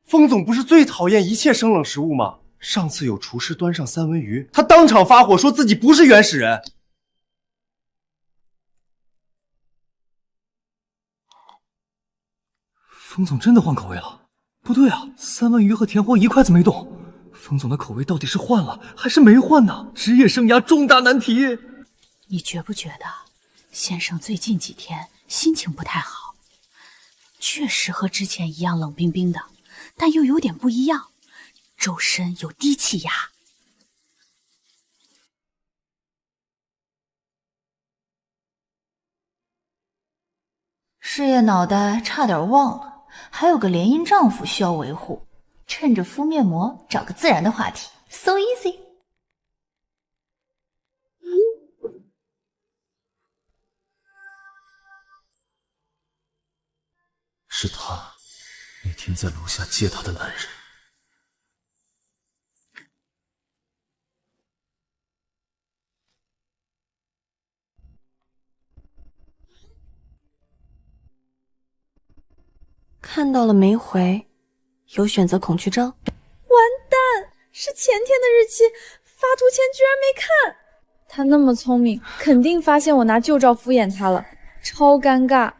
封总不是最讨厌一切生冷食物吗？上次有厨师端上三文鱼，他当场发火，说自己不是原始人。封总真的换口味了？不对啊，三文鱼和甜货一筷子没动。封总的口味到底是换了还是没换呢？职业生涯重大难题。你觉不觉得先生最近几天心情不太好？确实和之前一样冷冰冰的，但又有点不一样，周身有低气压。事业脑袋差点忘了，还有个联姻丈夫需要维护，趁着敷面膜找个自然的话题 ，so easy。是他那天在楼下接她的男人。看到了没回，有选择恐惧症。完蛋，是前天的日期，发图前居然没看。他那么聪明，肯定发现我拿旧照敷衍他了，超尴尬。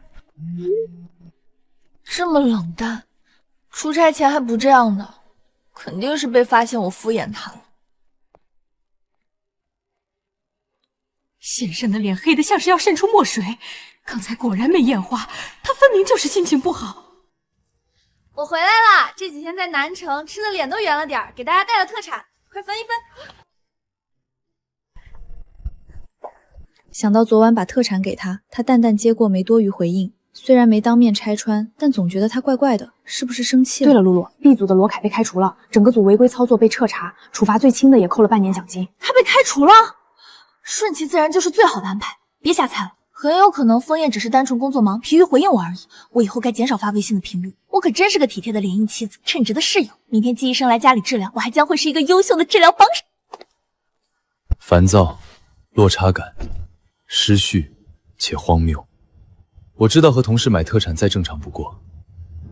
这么冷淡，出差前还不这样呢，肯定是被发现我敷衍他了。先生的脸黑得像是要渗出墨水，刚才果然没眼花，他分明就是心情不好。我回来啦！这几天在南城吃的脸都圆了点儿，给大家带了特产，快分一分。想到昨晚把特产给他，他淡淡接过，没多余回应。虽然没当面拆穿，但总觉得他怪怪的，是不是生气了？对了，露露 ，B 组的罗凯被开除了，整个组违规操作被彻查，处罚最轻的也扣了半年奖金。他被开除了，顺其自然就是最好的安排，别瞎猜了。很有可能枫叶只是单纯工作忙，疲于回应我而已。我以后该减少发微信的频率。我可真是个体贴的联姻妻子，称职的室友。明天季医生来家里治疗，我还将会是一个优秀的治疗帮手。烦躁、落差感、失序且荒谬。我知道和同事买特产再正常不过，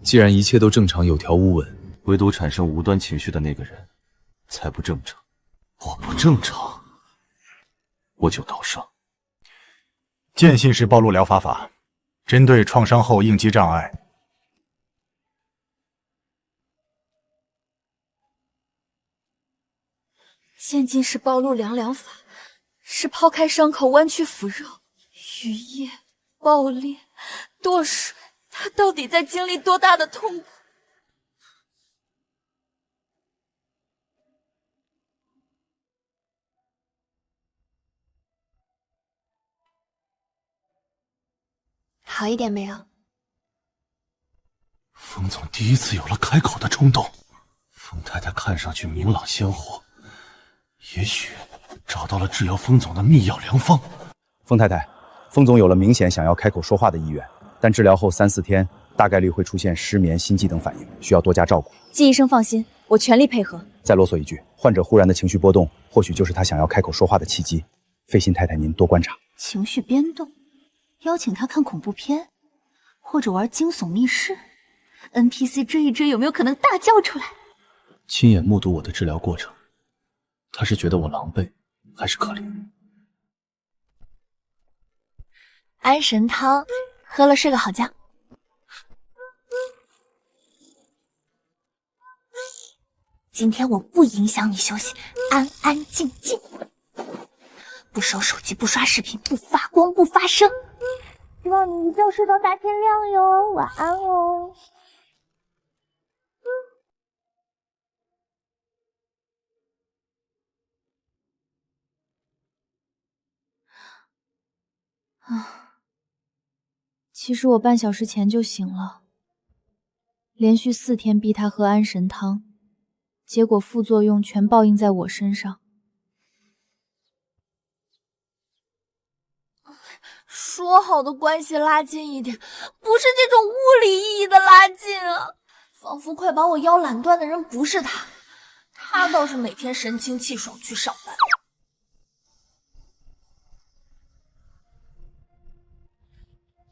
既然一切都正常有条无紊，唯独产生无端情绪的那个人才不正常。我不正常，我就刀伤。渐进式暴露疗法法，针对创伤后应激障碍。渐进式暴露疗法是抛开伤口弯曲腐肉，余液爆裂剁水，他到底在经历多大的痛苦？好一点没有？封总第一次有了开口的冲动。封太太看上去明朗鲜活，也许找到了治疗封总的秘药良方。封太太，封总有了明显想要开口说话的意愿，但治疗后3、4天大概率会出现失眠、心悸等反应，需要多加照顾。季医生放心，我全力配合。再啰嗦一句，患者忽然的情绪波动，或许就是他想要开口说话的契机。费心太太您多观察。情绪变动，邀请他看恐怖片，或者玩惊悚密室。NPC 追一追，有没有可能大叫出来？亲眼目睹我的治疗过程，他是觉得我狼狈，还是可怜？安神汤喝了睡个好觉。今天我不影响你休息，安安静静。不收手机，不刷视频，不发光，不发声。希望你一觉睡到大天亮哟，晚安哦。其实我半小时前就醒了，连续4天逼他喝安神汤，结果副作用全报应在我身上。说好的关系拉近一点，不是这种物理意义的拉近啊！仿佛快把我腰揽断的人不是他，他倒是每天神清气爽去上班。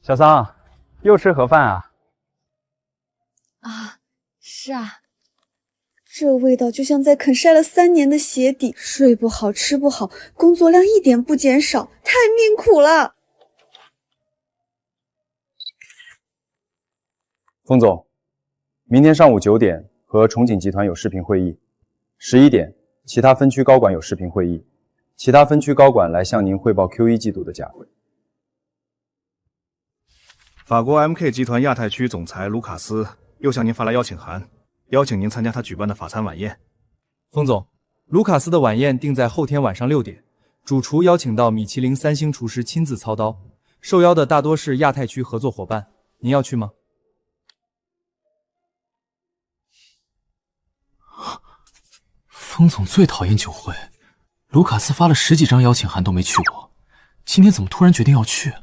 小桑，又吃盒饭啊？啊，是啊。这味道就像在啃晒了3年的鞋底，睡不好，吃不好，工作量一点不减少，太命苦了。封总，明天上午9点和重景集团有视频会议，11点其他分区高管有视频会议，其他分区高管来向您汇报 Q1季度的价格。法国 MK 集团亚太区总裁卢卡斯又向您发来邀请函，邀请您参加他举办的法餐晚宴。封总，卢卡斯的晚宴定在后天晚上6点，主厨邀请到米其林3星厨师亲自操刀，受邀的大多是亚太区合作伙伴，您要去吗？封总最讨厌酒会，卢卡斯发了10几张邀请函都没去过，今天怎么突然决定要去？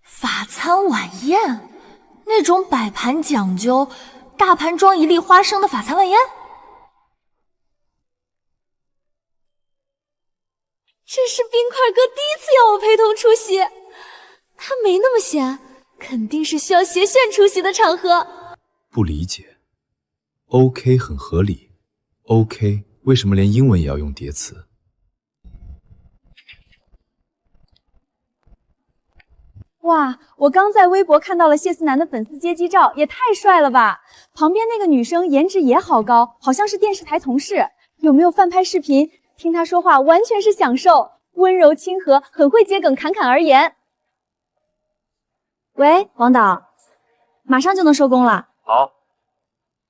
法餐晚宴，那种摆盘讲究、大盘装1粒花生的法餐晚宴。这是冰块哥第一次要我陪同出席，他没那么闲，肯定是需要携线出席的场合。不理解 ，OK 很合理 ，OK 为什么连英文也要用叠词？哇，我刚在微博看到了谢思南的粉丝接机照，也太帅了吧！旁边那个女生颜值也好高，好像是电视台同事。有没有翻拍视频？听她说话完全是享受，温柔亲和，很会接梗，侃侃而言。喂，王导，马上就能收工了。好，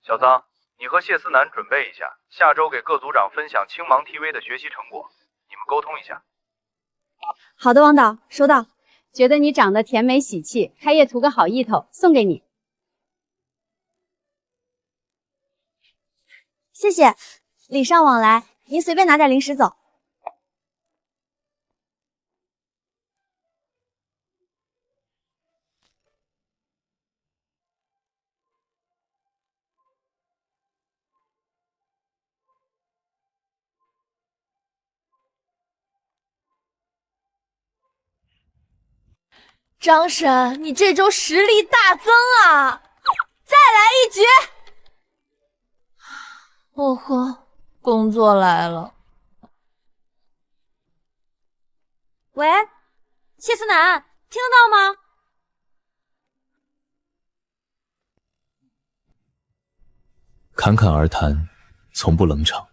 小桑，你和谢思南准备一下，下周给各组长分享青芒 TV 的学习成果，你们沟通一下。好的，王导，收到。觉得你长得甜美喜气，开业图个好意头，送给你。谢谢，礼尚往来，您随便拿点零食走。张婶，你这周实力大增啊！再来一局！哦呵，工作来了。喂，谢思南，听得到吗？侃侃而谈，从不冷场。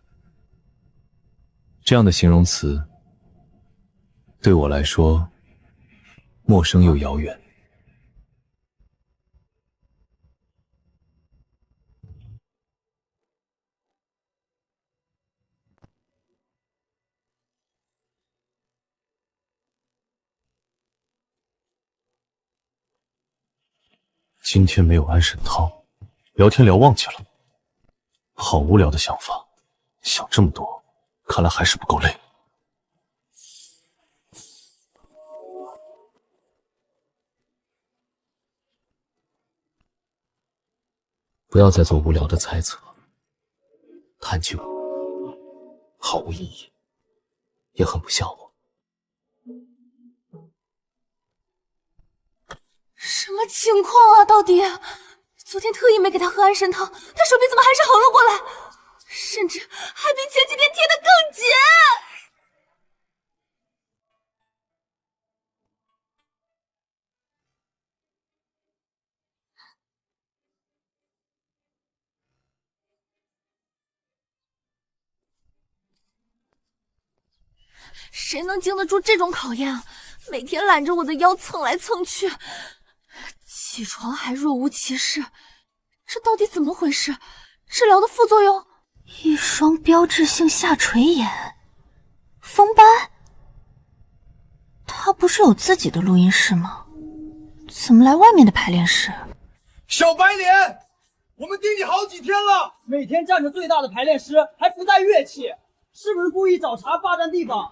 这样的形容词，对我来说，陌生又遥远。今天没有安神汤，聊天聊忘记了，好无聊的想法，想这么多，看来还是不够累。不要再做无聊的猜测，探究毫无意义，也很不像我。什么情况啊？到底？昨天特意没给他喝安神汤，他手臂怎么还是好了过来？甚至还比前几天贴得更紧。谁能经得住这种考验啊？每天揽着我的腰蹭来蹭去，起床还若无其事，这到底怎么回事？治疗的副作用？一双标志性下垂眼，风斑。他不是有自己的录音室吗？怎么来外面的排练室？小白脸，我们盯你好几天了，每天占着最大的排练室，还不带乐器，是不是故意找茬霸占地方？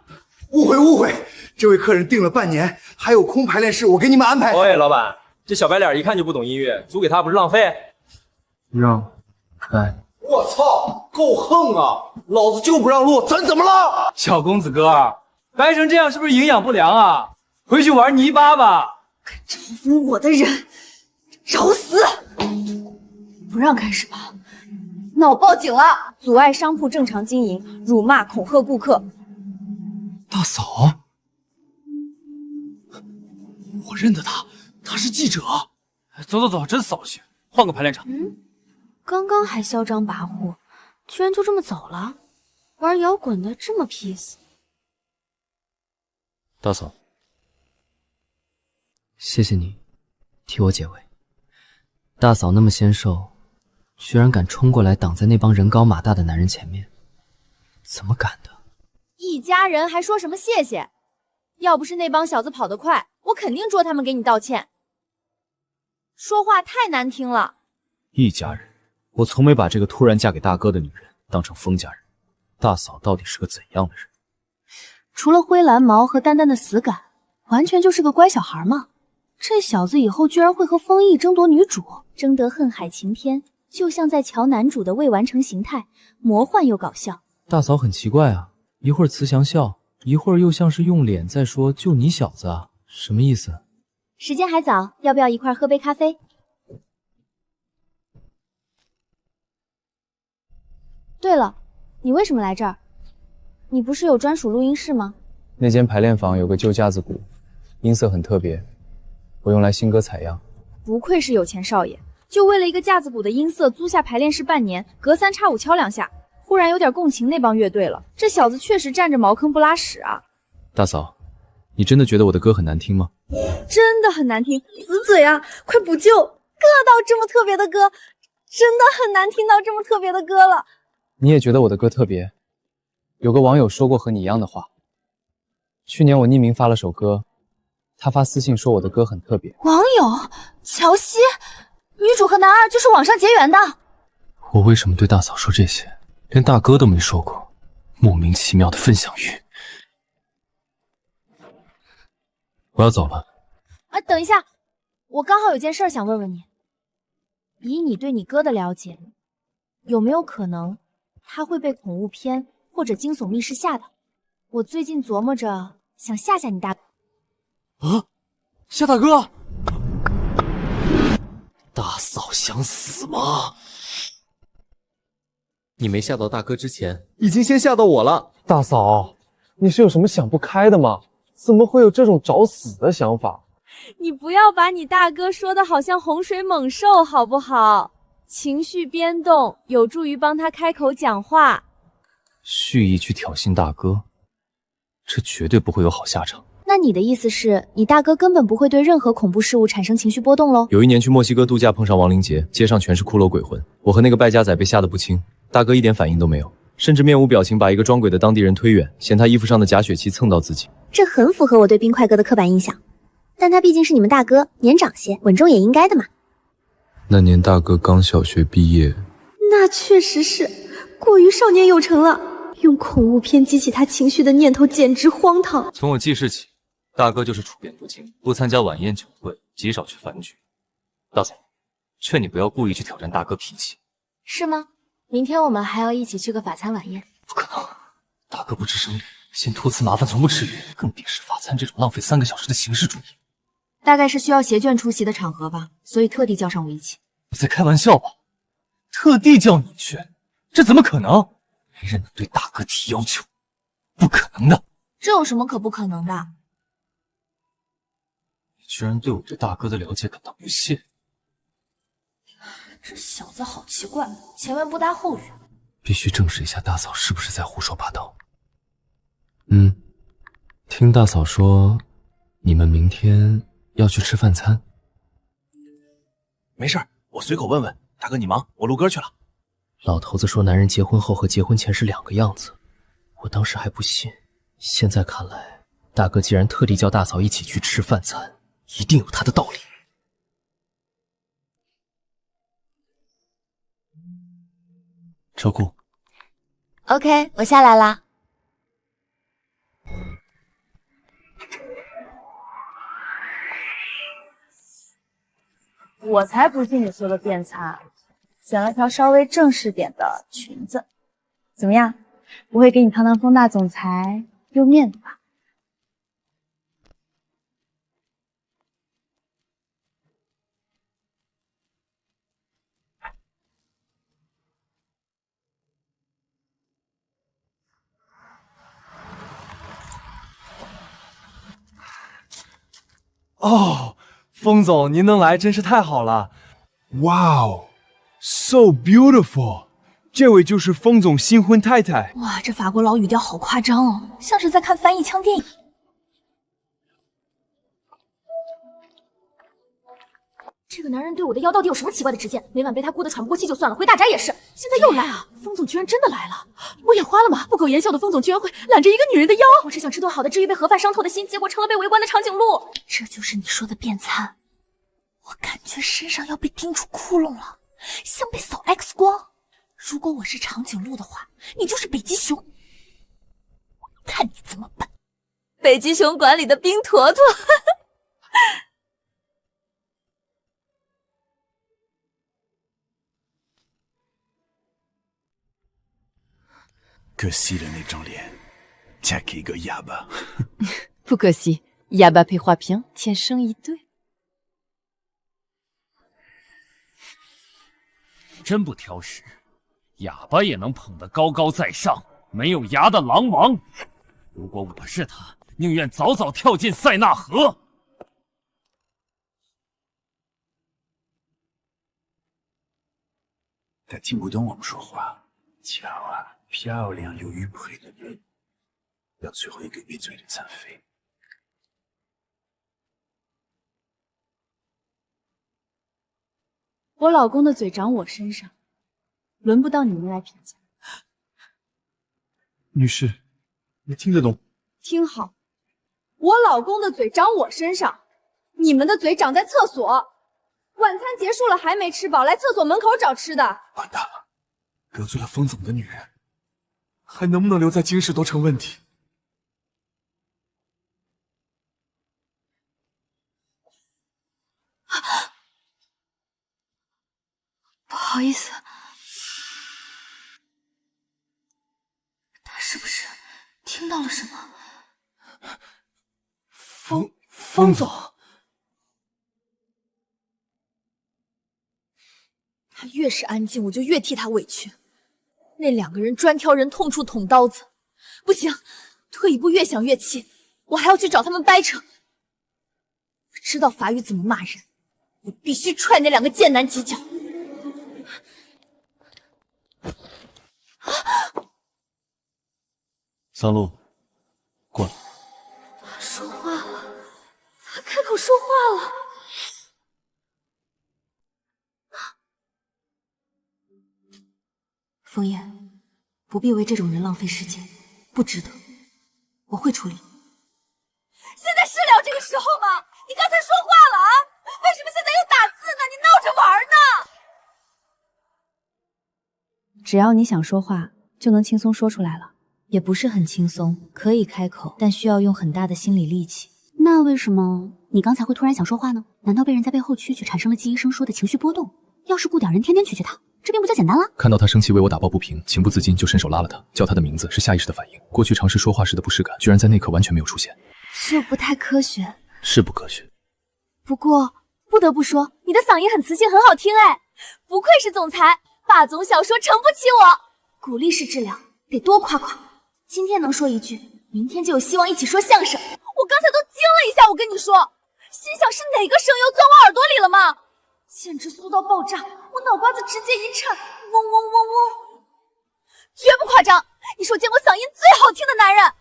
误会，这位客人订了半年，还有空排练室，我给你们安排。喂，老板，这小白脸一看就不懂音乐，租给他不是浪费？让开！我操，够横啊！老子就不让路，咱怎么了？小公子哥，白成这样是不是营养不良啊？回去玩泥巴吧！嘲讽我的人，找死！不让开是吧？那我报警了！阻碍商铺正常经营，辱骂恐吓顾客。大嫂，我认得他，他是记者。走，真扫兴，换个排练场。刚刚还嚣张跋扈，居然就这么走了？玩摇滚的这么 peace。大嫂，谢谢你替我解围。大嫂那么纤瘦，居然敢冲过来挡在那帮人高马大的男人前面，怎么敢的？一家人还说什么谢谢？要不是那帮小子跑得快，我肯定捉他们给你道歉。说话太难听了。一家人，我从没把这个突然嫁给大哥的女人当成封家人。大嫂到底是个怎样的人？除了灰蓝毛和淡淡的死感，完全就是个乖小孩嘛。这小子以后居然会和丰毅争夺女主，争得恨海晴天，就像在瞧男主的未完成形态，魔幻又搞笑。大嫂很奇怪啊，一会儿慈祥笑，一会儿又像是用脸在说就你小子啊，什么意思？时间还早，要不要一块喝杯咖啡？对了，你为什么来这儿？你不是有专属录音室吗？那间排练房有个旧架子鼓，音色很特别，我用来新歌采样。不愧是有钱少爷，就为了一个架子鼓的音色租下排练室半年，隔三差五敲两下。忽然有点共情那帮乐队了，这小子确实占着茅坑不拉屎啊！大嫂，你真的觉得我的歌很难听吗？真的很难听，死嘴啊！快补救！歌到这么特别的歌，真的很难听到这么特别的歌了。你也觉得我的歌特别？有个网友说过和你一样的话。去年我匿名发了首歌，他发私信说我的歌很特别。网友乔西，女主和男二就是网上结缘的。我为什么对大嫂说这些？连大哥都没说过，莫名其妙的分享欲。我要走了。啊，等一下，我刚好有件事想问问你。以你对你哥的了解，有没有可能他会被恐怖片或者惊悚密室吓到？我最近琢磨着想吓吓你大哥。啊，夏大哥！大嫂想死吗？你没吓到大哥之前，已经先吓到我了。大嫂，你是有什么想不开的吗？怎么会有这种找死的想法？你不要把你大哥说的好像洪水猛兽好不好？情绪变动有助于帮他开口讲话。蓄意去挑衅大哥，这绝对不会有好下场。那你的意思是你大哥根本不会对任何恐怖事物产生情绪波动喽？有一年去墨西哥度假，碰上亡灵节，街上全是骷髅鬼魂，我和那个败家仔被吓得不轻，大哥一点反应都没有，甚至面无表情把一个装鬼的当地人推远，嫌他衣服上的假血气蹭到自己。这很符合我对冰块哥的刻板印象，但他毕竟是你们大哥，年长些，稳重也应该的嘛。那年大哥刚小学毕业，那确实是过于少年有成了，用恐怖片激起他情绪的念头简直荒唐。从我记事起，大哥就是处变不惊，不参加晚宴酒会，极少去饭局。大嫂，劝你不要故意去挑战大哥脾气。是吗？明天我们还要一起去个法餐晚宴。不可能，大哥不吃生日，嫌托辞麻烦从不吃鱼，更别是法餐这种浪费3个小时的形式主义。大概是需要携眷出席的场合吧，所以特地叫上我一起。你在开玩笑吧？特地叫你去，这怎么可能？没人能对大哥提要求，不可能的。这有什么可不可能的？你居然对我对大哥的了解感到不屑。这小子好奇怪，前文不搭后语。必须证实一下大嫂是不是在胡说八道。听大嫂说，你们明天要去吃饭餐。没事，我随口问问。大哥你忙，我录歌去了。老头子说男人结婚后和结婚前是2个样子，我当时还不信，现在看来，大哥既然特地叫大嫂一起去吃饭餐，一定有他的道理。车库。OK， 我下来啦。我才不信你说的变餐，选了条稍微正式点的裙子，怎么样？不会给你堂堂风大总裁丢面子吧？哦，风总，您能来真是太好了。哇哦 ，so beautiful！ 这位就是风总新婚太太。哇，这法国佬语调好夸张哦，像是在看翻译腔电影。这个男人对我的腰到底有什么奇怪的执见？每晚被他顾得喘不过气就算了，回大宅也是，现在又来啊！风总居然真的来了，我眼花了吗？不苟言笑的风总居然会揽着一个女人的腰！我只想吃顿好的，治愈被盒饭伤透的心，结果成了被围观的长颈鹿。这就是你说的变餐，我感觉身上要被钉出窟窿了，像被扫 X 光。如果我是长颈鹿的话，你就是北极熊，我看你怎么办。北极熊馆里的冰坨坨。可惜了那张脸，嫁给一个哑巴。不可惜，哑巴配花瓶，天生一对。真不挑食，哑巴也能捧得高高在上，没有牙的狼王。如果我是他，宁愿早早跳进塞纳河。他听不懂我们说话，瞧啊！漂亮又愚昧的人，要最后一个闭嘴的残废。我老公的嘴长我身上，轮不到你们来评价。女士，你听得懂？听好，我老公的嘴长我身上，你们的嘴长在厕所。晚餐结束了还没吃饱，来厕所门口找吃的。完蛋了，得罪了风总的女人。还能不能留在京市都成问题。不好意思，他是不是听到了什么？风总，他越是安静，我就越替他委屈。那2个人专挑人痛处捅刀子，不行，退一步越想越气，我还要去找他们掰扯。我知道法语怎么骂人，我必须踹那2个贱男几脚。桑露，过来。他说话了，他开口说话了。枫叶，不必为这种人浪费时间，不值得，我会处理。现在是聊这个时候吗？你刚才说话了啊？为什么现在又打字呢？你闹着玩呢？只要你想说话，就能轻松说出来了。也不是很轻松，可以开口，但需要用很大的心理力气。那为什么你刚才会突然想说话呢？难道被人在背后蛐蛐，产生了记忆生疏的情绪波动？要是雇点人天天蛐蛐他，这并不就简单了？看到他生气为我打抱不平，情不自禁就伸手拉了他，叫他的名字是下意识的反应。过去尝试说话时的不适感，居然在那刻完全没有出现。这不太科学，是不科学。不过不得不说，你的嗓音很磁性，很好听哎，不愧是总裁，霸总小说撑不起我。鼓励式治疗，得多夸夸。今天能说一句，明天就有希望一起说相声。我刚才都惊了一下，我跟你说，心想是哪个声优钻我耳朵里了吗？简直酥到爆炸，我脑瓜子直接一颤，嗡嗡嗡嗡，绝不夸张。你是我见过嗓音最好听的男人。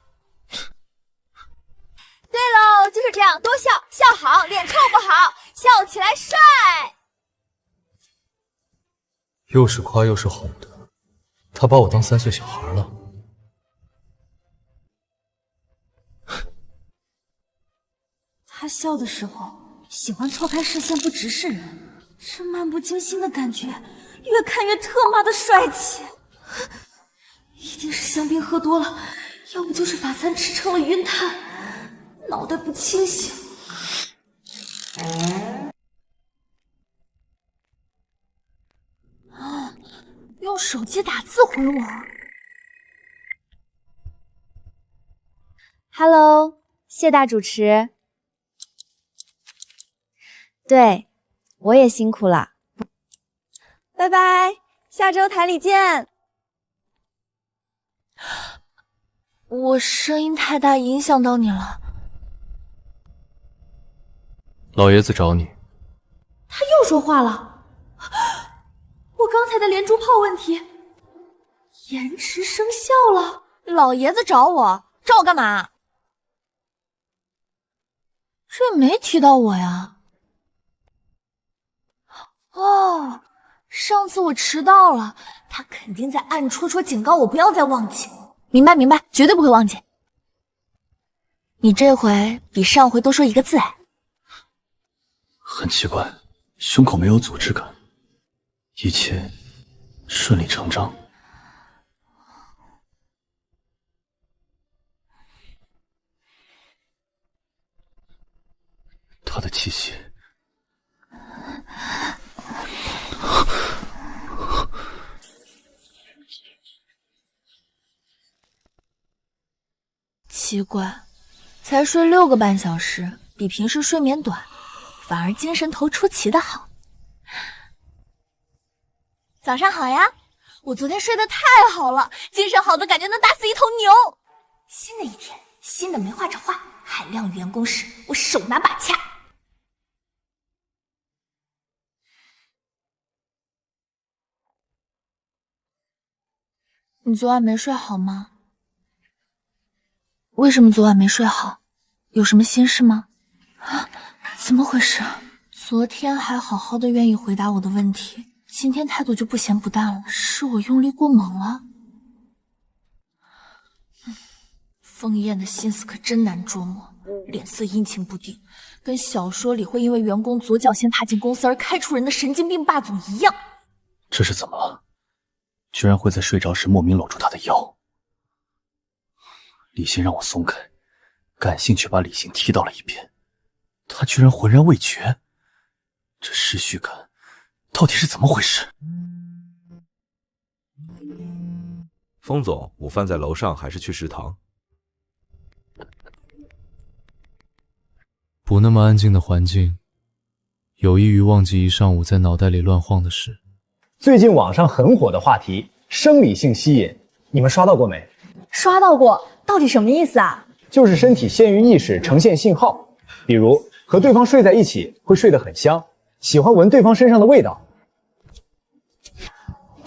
长多笑，笑好脸臭不好，笑起来帅。又是夸又是哄的，他把我当3岁小孩了。他笑的时候喜欢错开视线不直视人，这漫不经心的感觉越看越特妈的帅气。一定是香槟喝多了，要不就是法餐吃撑了晕碳，脑袋不清醒。用手机打字回我。Hello， 谢大主持。对，我也辛苦了。拜拜，下周台里见。我声音太大影响到你了。老爷子找你。他又说话了。我刚才的连珠炮问题延迟生效了。老爷子找我干嘛？这也没提到我呀。哦，上次我迟到了，他肯定在暗戳戳警告我不要再忘记。明白，绝对不会忘记。你这回比上回多说1个字哎。很奇怪，胸口没有组织感，一切顺理成章。他的气息。奇怪，才睡6个半小时，比平时睡眠短，反而精神头出奇的好。早上好呀，我昨天睡得太好了，精神好的感觉能打死一头牛。新的一天，新的没话找话，海量员工室，我手拿把掐。你昨晚没睡好吗？为什么昨晚没睡好？有什么心事吗？啊，怎么回事？昨天还好好的愿意回答我的问题，今天态度就不咸不淡了，是我用力过猛了？风燕的心思可真难捉摸，脸色阴晴不定，跟小说里会因为员工左脚先踏进公司而开除人的神经病霸总一样。这是怎么了？居然会在睡着时莫名搂住他的腰。李欣让我松开，感性却把理性踢到了一边，他居然浑然未觉，这失序感到底是怎么回事？风总，午饭在楼上还是去食堂？不那么安静的环境，有益于忘记一上午在脑袋里乱晃的事。最近网上很火的话题，生理性吸引，你们刷到过没？刷到过，到底什么意思啊？就是身体先于意识呈现信号，比如和对方睡在一起会睡得很香，喜欢闻对方身上的味道。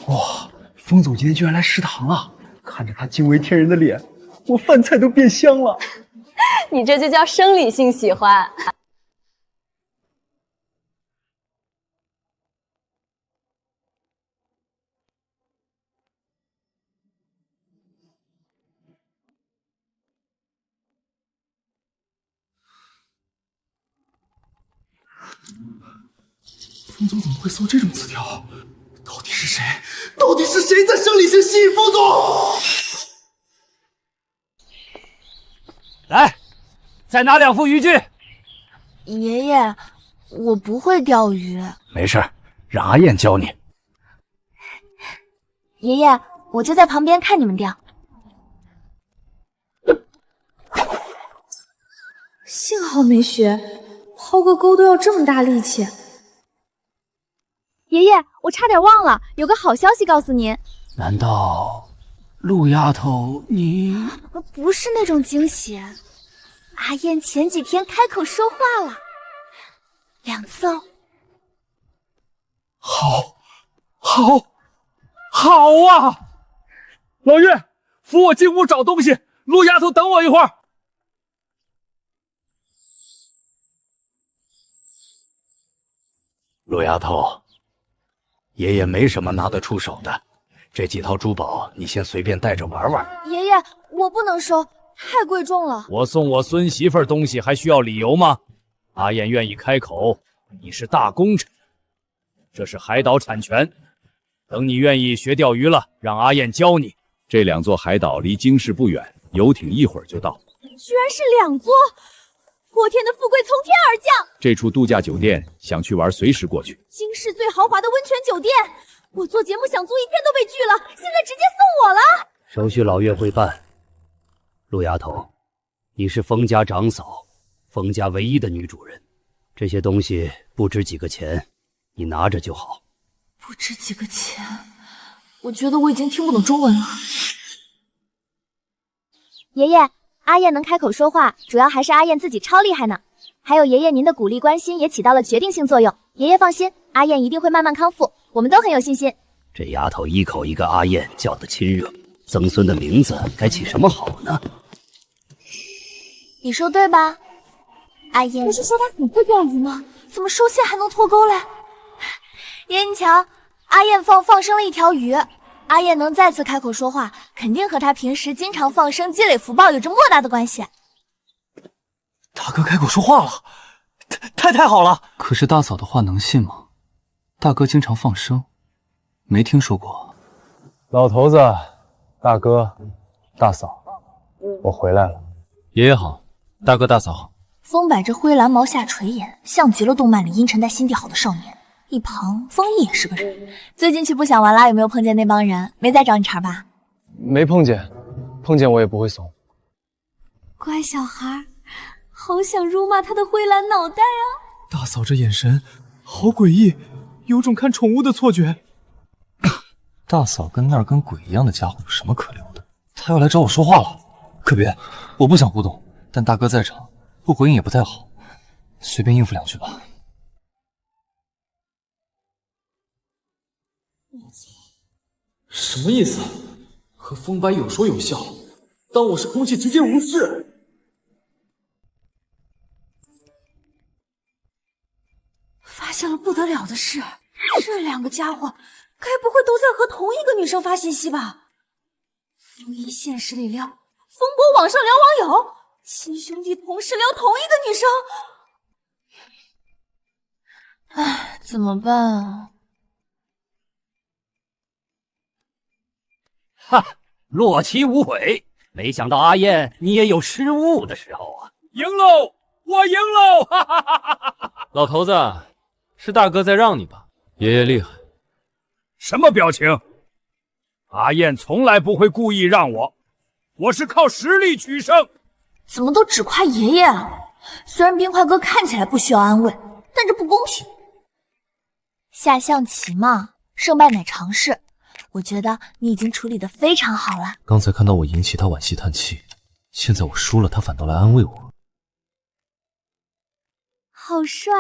哇，风总今天居然来食堂了，看着他惊为天人的脸，我饭菜都变香了。你这就叫生理性喜欢。风总怎么会送这种词条？到底是谁？到底是谁在生理性吸引风总？来，再拿2副渔具。爷爷，我不会钓鱼。没事，让阿燕教你。爷爷，我就在旁边看你们钓。幸好没学，抛个钩都要这么大力气。爷爷，我差点忘了，有个好消息告诉您。难道陆丫头你？不是那种惊喜，阿燕前几天开口说话了，2次哦。好啊！老岳，扶我进屋找东西，陆丫头等我一会儿。陆丫头，爷爷没什么拿得出手的，这几套珠宝你先随便带着玩玩。爷爷，我不能收，太贵重了。我送我孙媳妇儿东西还需要理由吗？阿燕愿意开口，你是大功臣，这是海岛产权。等你愿意学钓鱼了，让阿燕教你。这2座海岛离京市不远，游艇一会儿就到。居然是2座！破天的富贵从天而降。这处度假酒店，想去玩随时过去。京市最豪华的温泉酒店，我做节目想租1天都被拒了，现在直接送我了。手续老岳会办。陆丫头，你是封家长嫂，封家唯一的女主人，这些东西不值几个钱，你拿着就好。不值几个钱，我觉得我已经听不懂中文了。爷爷，阿燕能开口说话，主要还是阿燕自己超厉害呢。还有爷爷您的鼓励关心也起到了决定性作用。爷爷放心，阿燕一定会慢慢康复，我们都很有信心。这丫头一口一个阿燕，叫得亲热，曾孙的名字该起什么好呢？你说对吧？阿燕不是说她很会钓鱼吗？怎么收线还能脱钩嘞？爷爷你瞧，阿燕放生了1条鱼。阿燕能再次开口说话，肯定和她平时经常放生积累福报有着莫大的关系。大哥开口说话了，太好了！可是大嫂的话能信吗？大哥经常放生，没听说过。老头子，大哥，大嫂，我回来了。爷爷好，大哥大嫂好。风摆着灰蓝毛下垂眼，像极了动漫里阴沉但心地好的少年。一旁风翼也是个人。最近去不想玩啦，有没有碰见那帮人？没再找你茬吧？没碰见，碰见我也不会怂。乖小孩，好想辱骂他的灰蓝脑袋啊！大嫂这眼神好诡异，有种看宠物的错觉。大嫂跟那儿跟鬼一样的家伙有什么可聊的？他要来找我说话了。可别，我不想互动，但大哥在场，不回应也不太好，随便应付2句吧。什么意思？和风白有说有笑，当我是空气直接无视。发现了不得了的事，这2个家伙该不会都在和同一个女生发信息吧？风一现实里撩，风波网上撩网友，亲兄弟同时撩同一个女生。唉，怎么办啊？哈，落棋无悔，没想到阿燕你也有失误的时候啊！赢喽，我赢喽！哈哈哈哈哈！老头子，是大哥在让你吧？爷爷厉害。什么表情？阿燕从来不会故意让我，我是靠实力取胜。怎么都只夸爷爷啊？虽然冰块哥看起来不需要安慰，但这不公平。下象棋嘛，胜败乃常事。我觉得你已经处理得非常好了。刚才看到我赢棋，他惋惜叹气，现在我输了，他反倒来安慰我。好帅！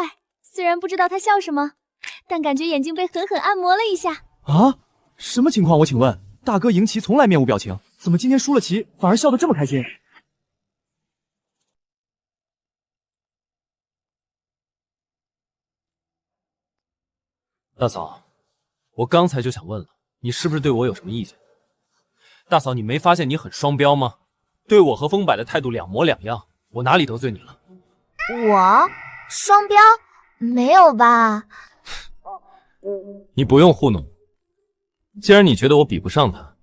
虽然不知道他笑什么，但感觉眼睛被狠狠按摩了一下。啊？什么情况？我请问，大哥赢棋从来面无表情，怎么今天输了棋反而笑得这么开心？大嫂，我刚才就想问了，你是不是对我有什么意见？大嫂，你没发现你很双标吗？对我和风摆的态度两模两样，我哪里得罪你了？我双标？没有吧？你不用糊弄。既然你觉得我比不上他，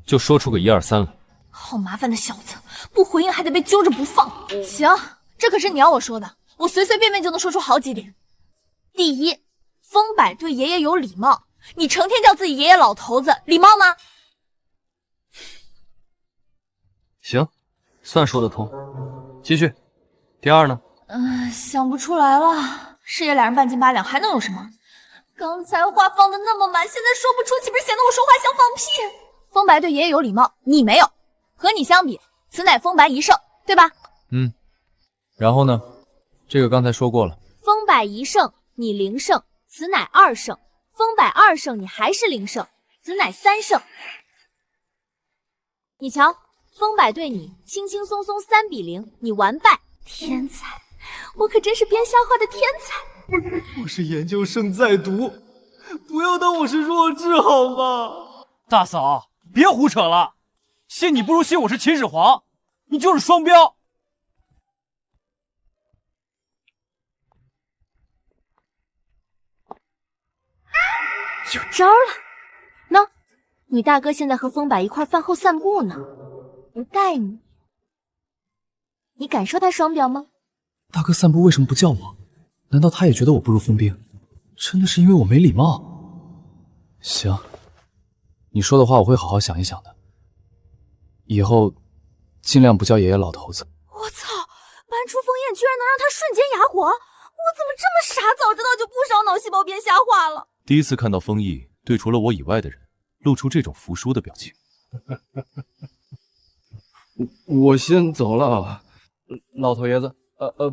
就说出个1、2、3来。好麻烦的小子，不回应还得被揪着不放。行，这可是你要我说的，我随随便便就能说出好几点。第一，风摆对爷爷有礼貌，你成天叫自己爷爷老头子，礼貌吗？行，算说得通。继续。第二呢？想不出来了。事业2人半斤8两，还能有什么？刚才话放的那么满，现在说不出，岂不是显得我说话像放屁？风白对爷爷有礼貌，你没有。和你相比，此乃风白1胜，对吧？然后呢？这个刚才说过了。风摆1胜，你0胜，此乃2胜；风摆2胜，你还是0胜，此乃3胜。你瞧，风摆对你轻轻松松3比0，你完败。天才，我可真是编瞎话的天才。我是研究生在读，不要当我是弱智好吗？大嫂，别胡扯了，信你不如信我是秦始皇，你就是双标。有招了！喏，你大哥现在和风柏一块饭后散步呢，不带你，你敢说他双标吗？大哥散步为什么不叫我？难道他也觉得我不如风冰？真的是因为我没礼貌？行，你说的话我会好好想一想的。以后尽量不叫爷爷老头子。我操！搬出风焰居然能让他瞬间哑火，我怎么这么傻？早知道就不烧脑细胞变瞎化了。第一次看到风翼对除了我以外的人露出这种服输的表情。我先走了，老头爷子，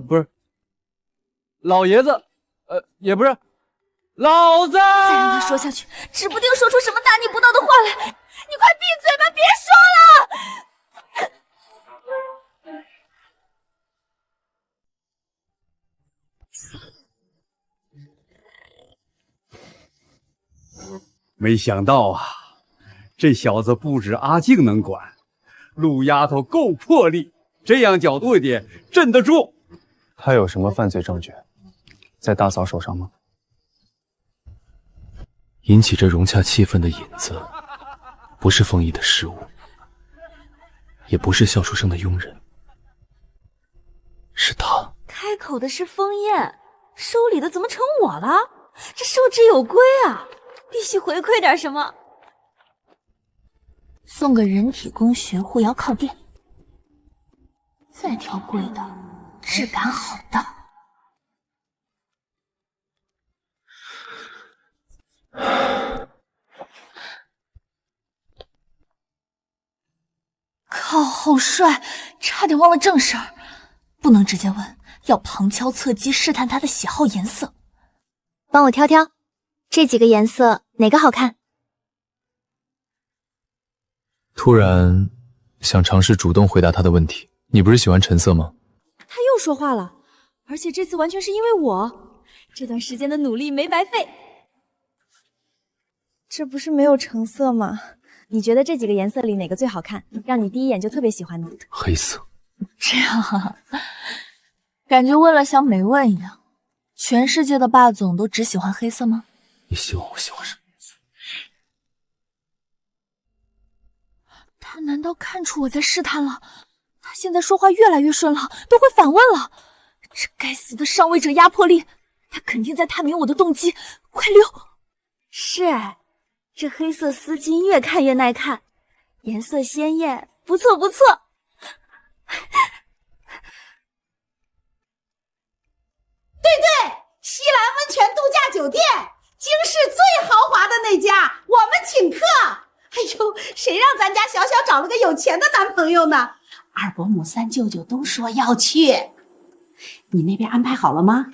不是，老爷子，也不是，老子。再让他说下去，指不定说出什么大逆不道的话来。你快闭嘴吧，别说了。没想到啊，这小子不止阿静能管，陆丫头够魄力，这样角度一点，镇得住。他有什么犯罪证据，在大嫂手上吗？引起这融洽气氛的引子，不是风翼的失误，也不是笑书生的庸人，是他。开口的是风焰，收礼的怎么成我了？这受之有归啊！必须回馈点什么。送个人体工学护腰靠垫，再挑贵的，质感好的。靠，好帅！差点忘了正事儿，不能直接问，要旁敲侧击试探他的喜好颜色。帮我挑挑，这几个颜色哪个好看？突然想尝试主动回答他的问题。你不是喜欢橙色吗？他又说话了，而且这次完全是因为我，这段时间的努力没白费。这不是没有橙色吗？你觉得这几个颜色里哪个最好看，让你第一眼就特别喜欢的？黑色。这样啊，感觉问了像没问一样。全世界的霸总都只喜欢黑色吗？你希望我喜欢什么？他难道看出我在试探了？他现在说话越来越顺了，都会反问了。这该死的上位者压迫力，他肯定在探明我的动机。快溜！是哎，这黑色丝巾越看越耐看，颜色鲜艳，不错不错。对，西兰温泉度假酒店，京市最豪华的那家，我们请客。哎呦，谁让咱家小小找了个有钱的男朋友呢？二伯母三舅舅都说要去，你那边安排好了吗？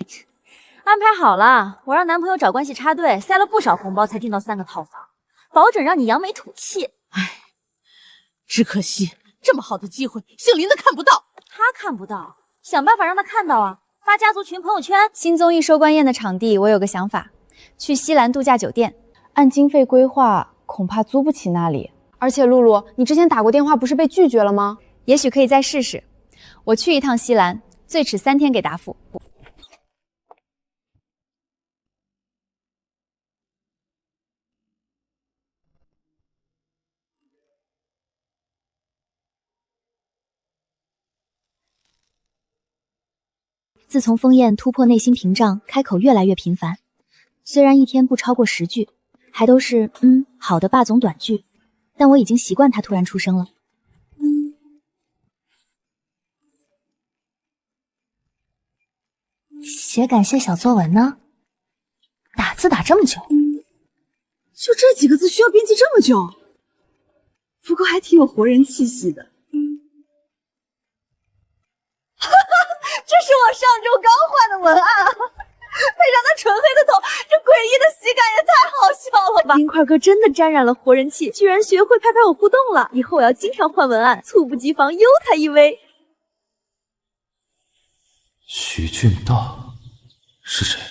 安排好了，我让男朋友找关系插队，塞了不少红包才订到3个套房，保准让你扬眉吐气。哎，只可惜这么好的机会，姓林的看不到。他看不到，想办法让他看到啊！发家族群朋友圈。新综艺收官宴的场地，我有个想法，去西兰度假酒店。按经费规划，恐怕租不起那里。而且露露，你之前打过电话，不是被拒绝了吗？也许可以再试试。我去一趟西兰，最迟3天给答复。自从风燕突破内心屏障，开口越来越频繁，虽然一天不超过10句，还都是好的霸总短句，但我已经习惯他突然出声了。写感谢小作文呢，打字打这么久，就这几个字需要编辑这么久，不过还挺有活人气息的。这是我上周刚换的文案，配上他纯黑的头，这诡异的喜感也太好笑了吧！冰块哥真的沾染了活人气，居然学会拍拍我互动了。以后我要经常换文案，猝不及防优他一威。徐俊大是谁？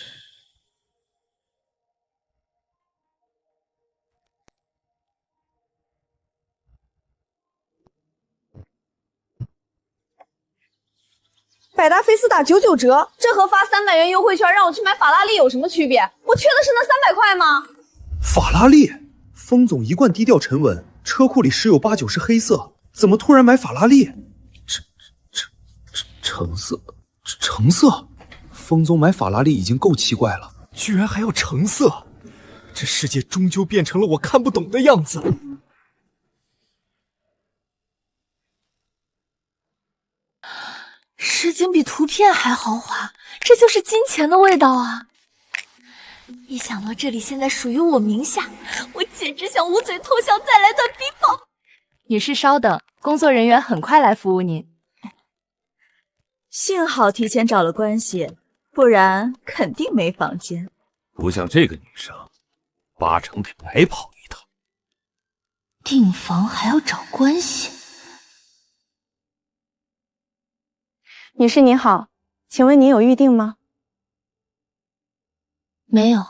百达翡丝打99折，这和发300元优惠券让我去买法拉利有什么区别？我缺的是那300块吗？法拉利，风总一贯低调沉稳，车库里十有8、9是黑色，怎么突然买法拉利？橙色，风总买法拉利已经够奇怪了，居然还要橙色，这世界终究变成了我看不懂的样子。实景比图片还豪华，这就是金钱的味道啊！一想到这里现在属于我名下，我简直想捂嘴偷笑再来段逼爆。女士稍等，工作人员很快来服务您。幸好提前找了关系，不然肯定没房间。不像这个女生，8成得白跑一趟。订房还要找关系？女士您好，请问您有预定吗？没有。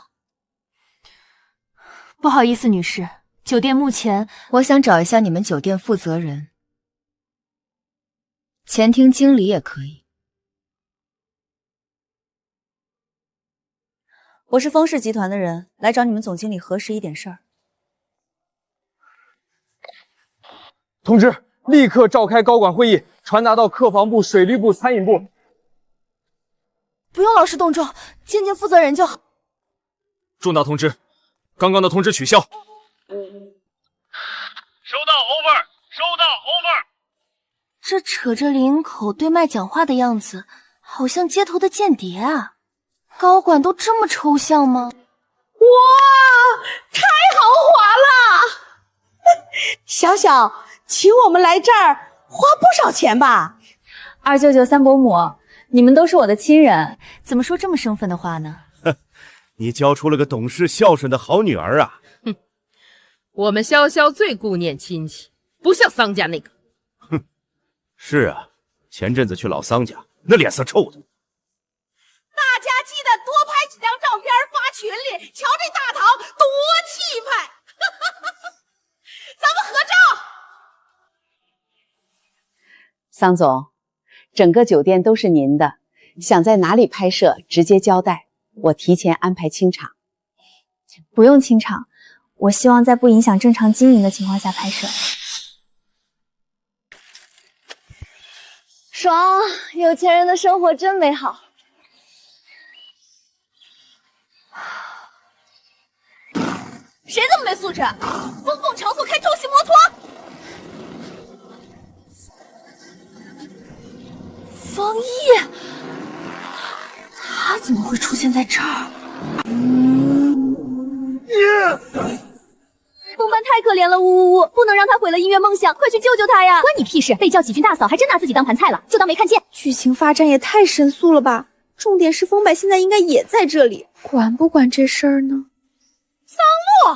不好意思，女士，酒店目前……我想找一下你们酒店负责人，前厅经理也可以。我是风氏集团的人，来找你们总经理核实一点事儿。通知，立刻召开高管会议，传达到客房部、水利部、餐饮部。不用劳师动众，见见负责人就好。重大通知，刚刚的通知取消。收到 over， 收到 over。这扯着领口对麦讲话的样子，好像街头的间谍啊！高管都这么抽象吗？哇，太豪华了！小小，请我们来这儿花不少钱吧？二舅舅、三伯母，你们都是我的亲人，怎么说这么生分的话呢？你教出了个懂事孝顺的好女儿啊！哼，我们潇潇最顾念亲戚，不像桑家那个。哼，是啊，前阵子去老桑家，那脸色臭的。大家记得多拍几张照片发群里，瞧这大堂多气派！咱们合照。桑总，整个酒店都是您的，想在哪里拍摄直接交代，我提前安排清场。不用清场，我希望在不影响正常经营的情况下拍摄。爽，有钱人的生活真美好。谁这么没素质？公共场所开中型摩托？方毅，他怎么会出现在这儿？风帆太可怜了，呜呜呜！不能让他毁了音乐梦想，快去救救他呀！关你屁事！被叫几句大嫂，还真拿自己当盘菜了，就当没看见。剧情发展也太神速了吧！重点是风柏现在应该也在这里，管不管这事儿呢？桑露，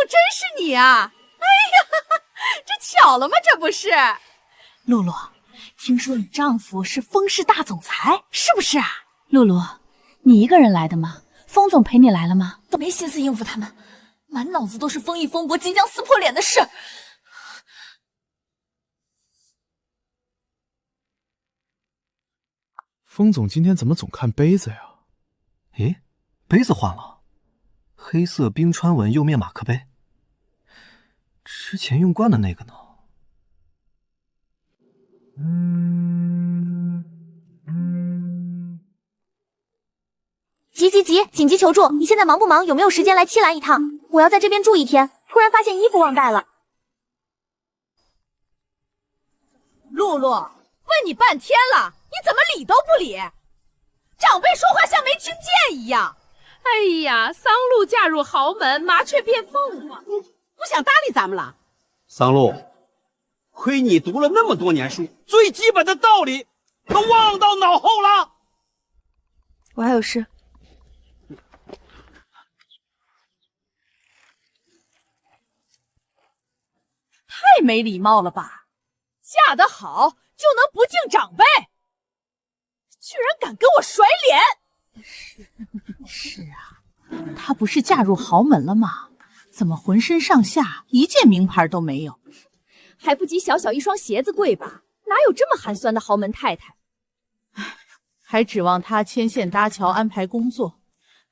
真是你啊！哎呀，这巧了吗？这不是？露露，听说你丈夫是风氏大总裁，是不是啊？露露，你一个人来的吗？风总陪你来了吗？都没心思应付他们，满脑子都是风翼风伯即将撕破脸的事。风总今天怎么总看杯子呀？诶，杯子换了，黑色冰川纹釉面马克杯。之前用惯的那个呢？急！紧急求助！你现在忙不忙？有没有时间来七兰一趟？我要在这边住一天，突然发现衣服忘带了。露露，问你半天了，你怎么理都不理？长辈说话像没听见一样。哎呀，桑露嫁入豪门，麻雀变凤凰，不想搭理咱们了。桑露，亏你读了那么多年书，最基本的道理都忘到脑后了。我还有事。太没礼貌了吧！嫁得好就能不敬长辈，居然敢跟我甩脸！是啊，她不是嫁入豪门了吗？怎么浑身上下一件名牌都没有？还不及小小一双鞋子贵吧？哪有这么寒酸的豪门太太？还指望他牵线搭桥安排工作，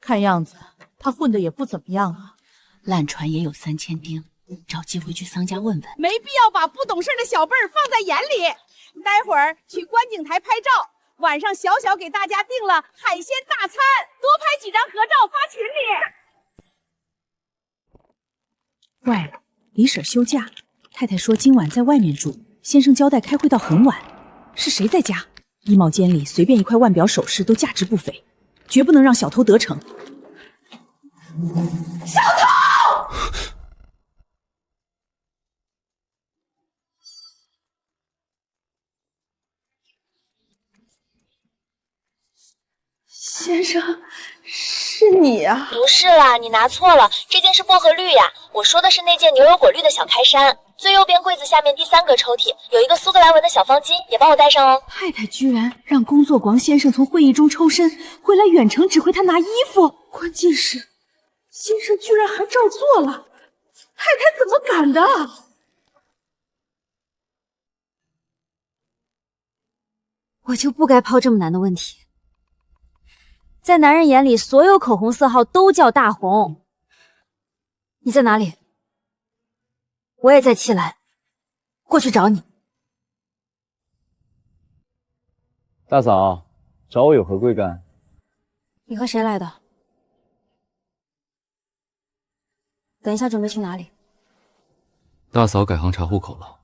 看样子他混得也不怎么样啊。烂船也有3000钉，找机会去桑家问问。没必要把不懂事的小辈儿放在眼里。待会儿去观景台拍照，晚上小小给大家订了海鲜大餐，多拍几张合照发群里。怪了，李婶休假，太太说今晚在外面住，先生交代开会到很晚。是谁在家？衣帽间里随便一块腕表首饰都价值不菲，绝不能让小偷得逞。小偷！先生，是你啊？不是啦，你拿错了，这件是薄荷绿呀。我说的是那件牛油果绿的小开衫。最右边柜子下面第3个抽屉有一个苏格兰纹的小方巾，也帮我带上哦。太太居然让工作狂先生从会议中抽身回来，远程指挥他拿衣服。关键是，先生居然还照做了，太太怎么敢的？我就不该抛这么难的问题。在男人眼里，所有口红色号都叫大红。你在哪里？我也在七兰，过去找你。大嫂，找我有何贵干？你和谁来的？等一下准备去哪里？大嫂改行查户口了。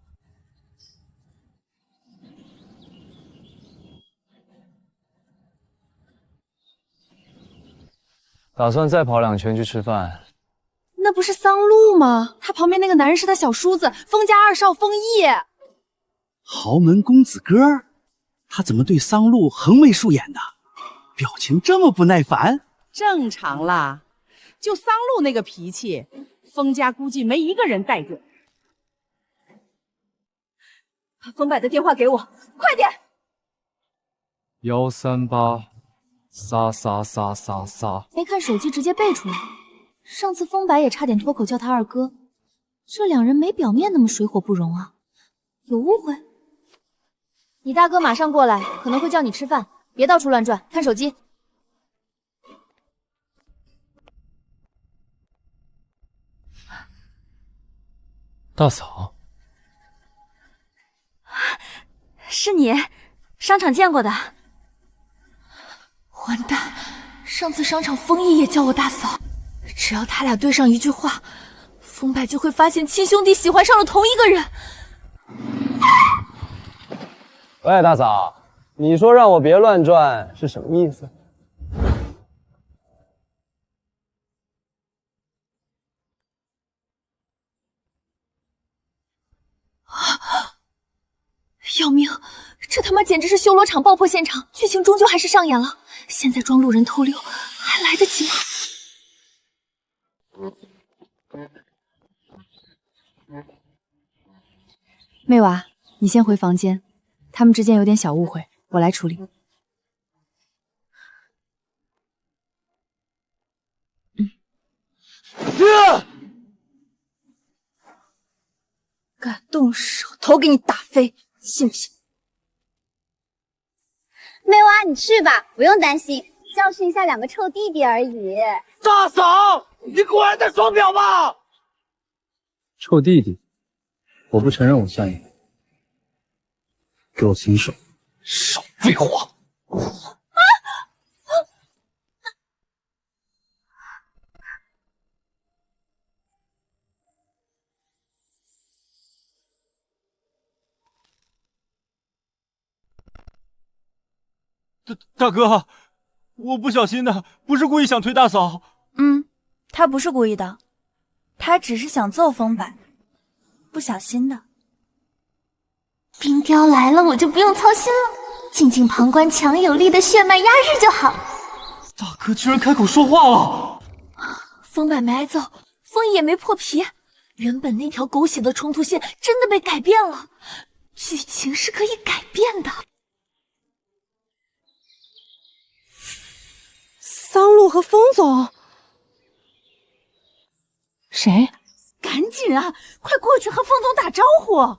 打算再跑2圈去吃饭。那不是桑露吗？他旁边那个男人是他小叔子，封家2少封毅。豪门公子哥，他怎么对桑露横眉竖眼的，表情这么不耐烦？正常啦，就桑露那个脾气，封家估计没一个人带准。把封柏的电话给我，快点！138杀。没看手机直接背出来。上次风白也差点脱口叫他二哥，这两人没表面那么水火不容啊，有误会？你大哥马上过来，可能会叫你吃饭，别到处乱转，看手机。大嫂，是你，商场见过的。完蛋，上次商场风毅也叫我大嫂。只要他俩对上一句话，风柏就会发现亲兄弟喜欢上了同一个人。喂，大嫂，你说让我别乱转是什么意思？要命！这他妈简直是修罗场爆破现场，剧情终究还是上演了。现在装路人偷溜还来得及吗？妹娃，你先回房间，他们之间有点小误会，我来处理。敢动手，头给你打飞，信不信？妹娃，你去吧，不用担心，教训一下2个臭弟弟而已。大嫂，你果然在双标吧？臭弟弟，我不承认我算你。给我松手！少废话！大哥，我不小心的，不是故意想推大嫂。他不是故意的，他只是想揍风柏，不小心的。冰雕来了，我就不用操心了，静静旁观强有力的血脉压制就好。大哥居然开口说话了！风柏没挨揍，风毅也没破皮，原本那条狗血的冲突线真的被改变了，剧情是可以改变的。桑露和风总，谁？赶紧啊，快过去和风总打招呼！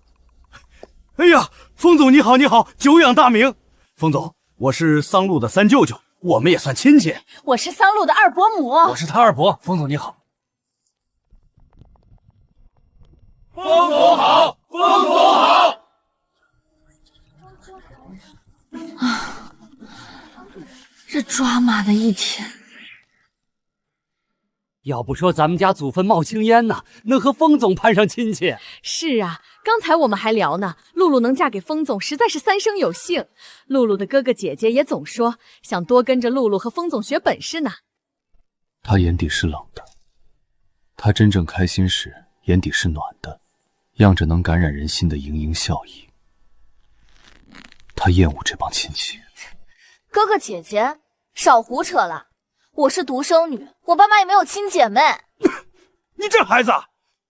哎呀，风总你好，你好，久仰大名。风总，我是桑露的三舅舅，我们也算亲戚。我是桑露的二伯母。我是他二伯，风总你好。风总好，风总好。啊，这抓马的一天。要不说咱们家祖坟冒青烟呢，能和风总攀上亲戚。是啊，刚才我们还聊呢，露露能嫁给风总，实在是三生有幸。露露的哥哥姐姐也总说想多跟着露露和风总学本事呢。他眼底是冷的，他真正开心时眼底是暖的，漾着能感染人心的盈盈笑意。他厌恶这帮亲戚。哥哥姐姐，少胡扯了。我是独生女，我爸妈也没有亲姐妹。你这孩子，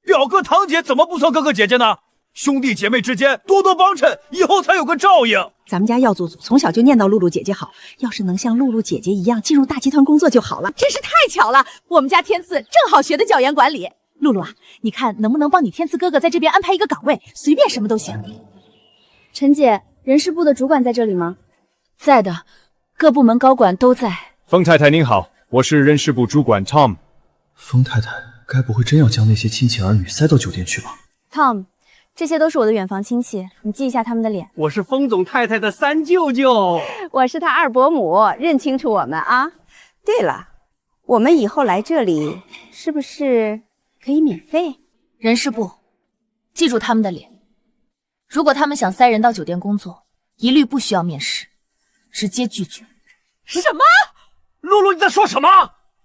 表哥堂姐怎么不算哥哥姐姐呢？兄弟姐妹之间多多帮衬，以后才有个照应。咱们家耀祖祖从小就念叨露露姐姐好，要是能像露露姐姐一样进入大集团工作就好了。真是太巧了，我们家天赐正好学的教研管理。露露啊，你看能不能帮你天赐哥哥在这边安排一个岗位，随便什么都行。陈姐，人事部的主管在这里吗？在的，各部门高管都在。风太太您好，我是人事部主管 Tom。风太太该不会真要将那些亲戚儿女塞到酒店去吧 ？Tom， 这些都是我的远房亲戚，你记一下他们的脸。我是风总太太的三舅舅，我是他二伯母，认清楚我们啊。对了，我们以后来这里是不是可以免费？人事部，记住他们的脸。如果他们想塞人到酒店工作，一律不需要面试，直接拒绝。什么？露露，你在说什么？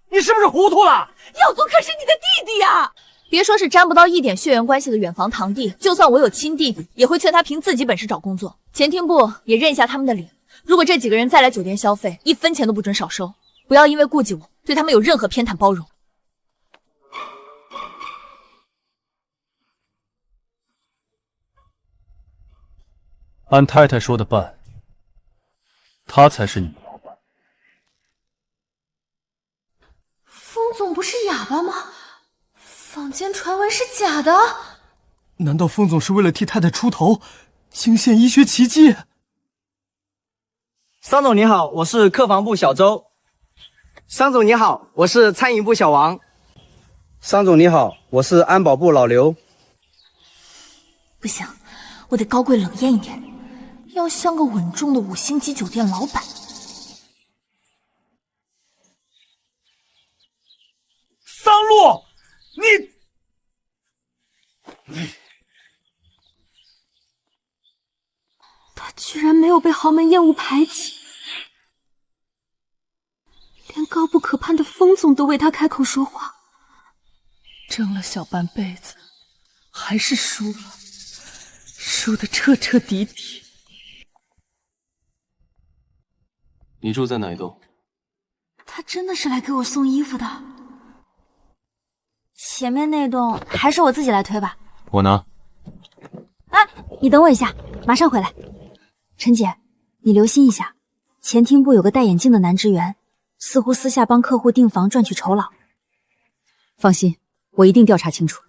你是不是糊涂了？耀祖可是你的弟弟呀！别说是沾不到一点血缘关系的远房堂弟，就算我有亲弟弟，也会劝他凭自己本事找工作。前厅部也认一下他们的脸，如果这几个人再来酒店消费，1分钱都不准少收，不要因为顾忌我，对他们有任何偏袒包容。按太太说的办，他才是你老板。风总不是哑巴吗？坊间传闻是假的？难道风总是为了替太太出头，惊现医学奇迹？桑总你好，我是客房部小周。桑总你好，我是餐饮部小王。桑总你好，我是安保部老刘。不行，我得高贵冷艳一点，要像个稳重的5星级酒店老板。桑露，他居然没有被豪门厌恶排挤，连高不可攀的风总都为他开口说话。争了小半辈子，还是输了，输得彻彻底底。你住在哪一栋？他真的是来给我送衣服的。前面那栋还是我自己来推吧。我拿。哎，你等我一下，马上回来。陈姐，你留心一下，前厅部有个戴眼镜的男职员，似乎私下帮客户订房赚取酬劳。放心，我一定调查清楚。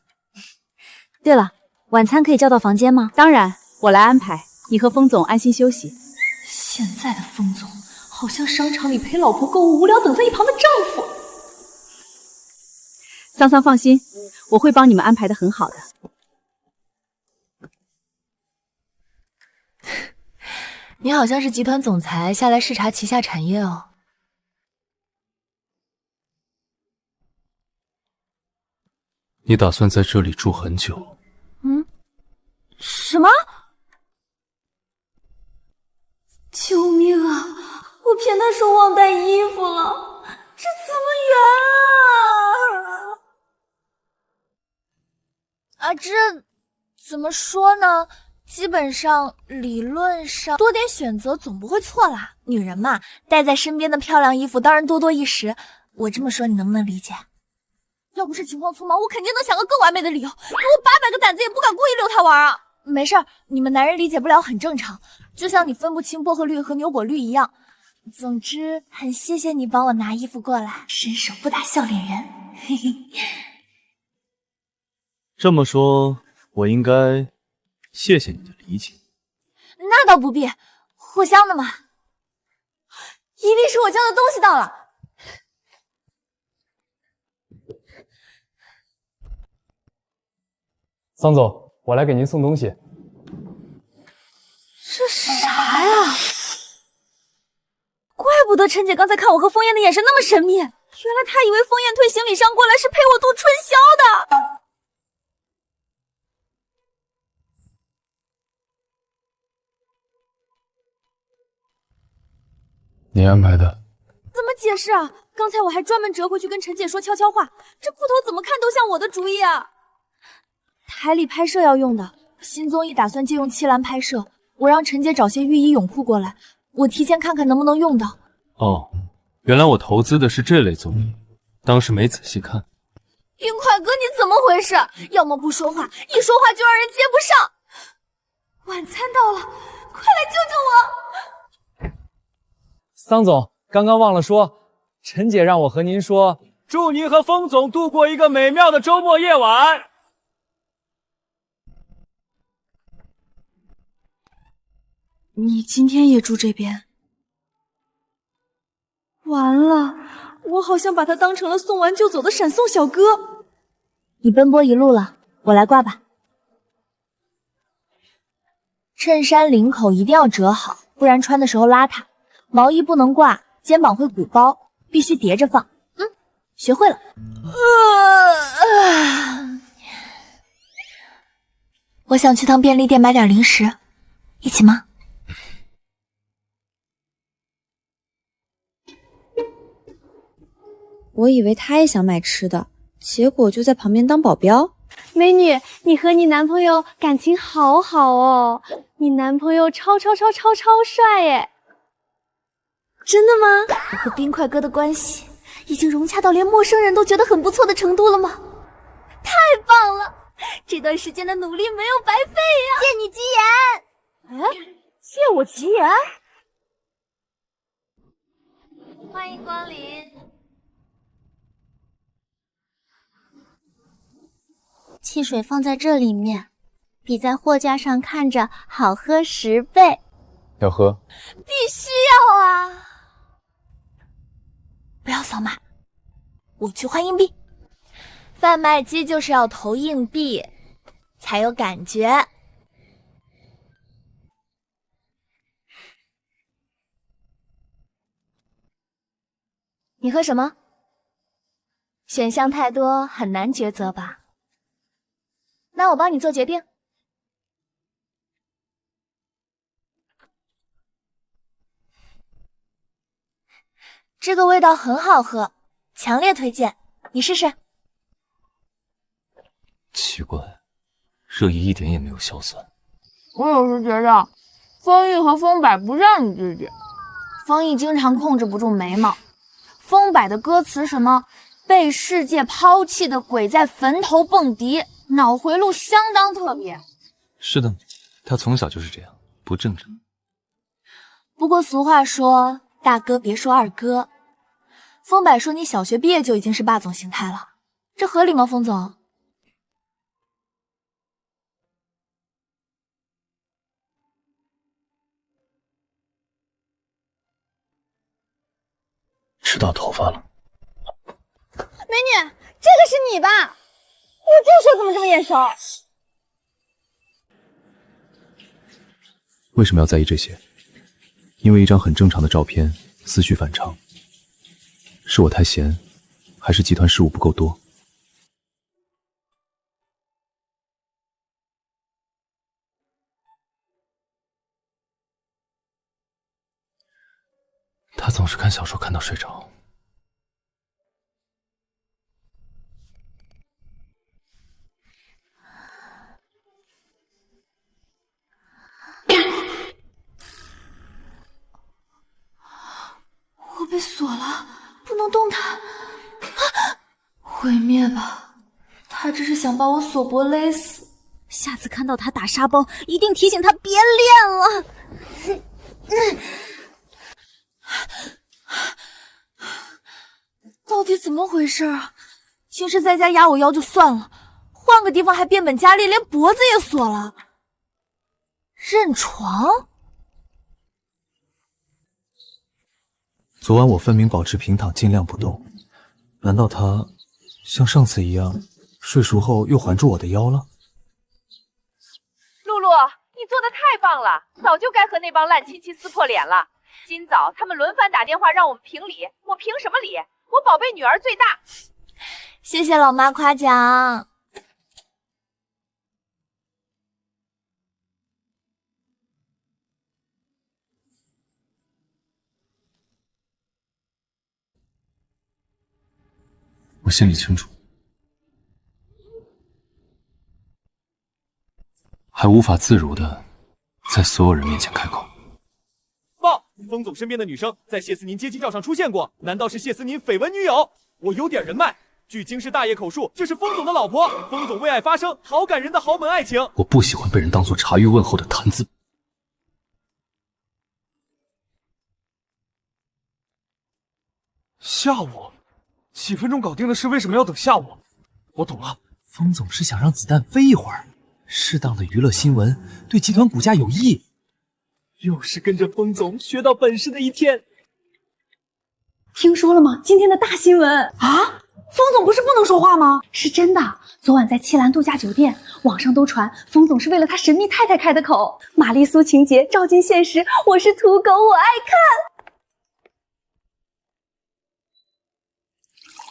对了，晚餐可以叫到房间吗？当然，我来安排。你和风总安心休息。现在的风总好像商场里陪老婆购物无聊等在一旁的丈夫。桑桑放心，我会帮你们安排的很好的。你好像是集团总裁下来视察旗下产业哦。你打算在这里住很久？什么？救命啊！我骗他说忘带衣服了，这怎么圆啊？这怎么说呢？基本上理论上多点选择总不会错啦。女人嘛，带在身边的漂亮衣服当然多多益时。我这么说你能不能理解？要不是情况匆忙，我肯定能想个更完美的理由。我800个胆子也不敢故意溜他玩啊！没事儿，你们男人理解不了很正常，就像你分不清薄荷绿和牛果绿一样。总之，很谢谢你帮我拿衣服过来，伸手不打笑脸人。嘿嘿。这么说，我应该谢谢你的理解。那倒不必，互相的嘛。一定是我交的东西到了。桑总，我来给您送东西。这是啥呀？怪不得陈姐刚才看我和枫叶的眼神那么神秘，原来她以为枫叶推行李箱过来是陪我度春宵的。你安排的。怎么解释啊？刚才我还专门折回去跟陈姐说悄悄话，这裤头怎么看都像我的主意啊！台里拍摄要用的新综艺，打算借用七兰拍摄，我让陈姐找些浴衣泳裤过来，我提前看看能不能用到。哦，原来我投资的是这类综艺，当时没仔细看。云快哥，你怎么回事？要么不说话，一说话就让人接不上。晚餐到了，快来救救我！桑总，刚刚忘了说，陈姐让我和您说，祝您和风总度过一个美妙的周末夜晚。你今天也住这边？完了，我好像把他当成了送完就走的闪送小哥。你奔波一路了，我来挂吧。衬衫领口一定要折好，不然穿的时候邋遢。毛衣不能挂，肩膀会鼓包，必须叠着放。学会了。我想去趟便利店买点零食，一起吗？我以为他也想买吃的，结果就在旁边当保镖。美女，你和你男朋友感情好好哦，你男朋友超帅耶！真的吗？我和冰块哥的关系已经融洽到连陌生人都觉得很不错的程度了吗？太棒了！这段时间的努力没有白费呀！借你吉言。借我吉言？欢迎光临。汽水放在这里面，比在货架上看着好喝10倍。要喝？必须要啊！不要扫码，我去换硬币。贩卖机就是要投硬币才有感觉。你喝什么？选项太多，很难抉择吧？那我帮你做决定。这个味道很好喝，强烈推荐，你试试。奇怪，热议一点也没有硝酸。我有时觉得，风玉和风柏不像你自己。方毅经常控制不住眉毛，风柏的歌词什么被世界抛弃的鬼在坟头蹦迪，脑回路相当特别。是的，他从小就是这样，不正常。不过俗话说，大哥别说二哥。风柏说你小学毕业就已经是霸总形态了，这合理吗，风总？吃到头发了。美女，这个是你吧？我就说怎么这么眼熟。为什么要在意这些？因为一张很正常的照片，思绪反常。是我太闲，还是集团事务不够多？他总是看小说看到睡着。我被锁了，不能动弹。毁灭吧！他这是想把我锁脖勒死。下次看到他打沙包，一定提醒他别练了。到底怎么回事啊？平时在家压我腰就算了，换个地方还变本加厉，连脖子也锁了。认床？昨晚我分明保持平躺，尽量不动，难道他像上次一样，睡熟后又环住我的腰了？露露，你做的太棒了，早就该和那帮烂亲戚撕破脸了。今早他们轮番打电话让我们评理，我评什么理？我宝贝女儿最大。谢谢老妈夸奖。我心里清楚，还无法自如的在所有人面前开口。报，封总身边的女生在谢思宁接机照上出现过，难道是谢思宁绯闻女友？我有点人脉，据京师大爷口述，这是封总的老婆。封总为爱发声，好感人的豪门爱情。我不喜欢被人当作茶余问候的谈资。下午几分钟搞定的事，为什么要等下午？我懂了，封总是想让子弹飞一会儿，适当的娱乐新闻对集团股价有益。又是跟着封总学到本事的一天。听说了吗？今天的大新闻啊！封总不是不能说话吗？是真的。昨晚在七兰度假酒店，网上都传封总是为了他神秘太太开的口，玛丽苏情节照进现实，我是土狗，我爱看。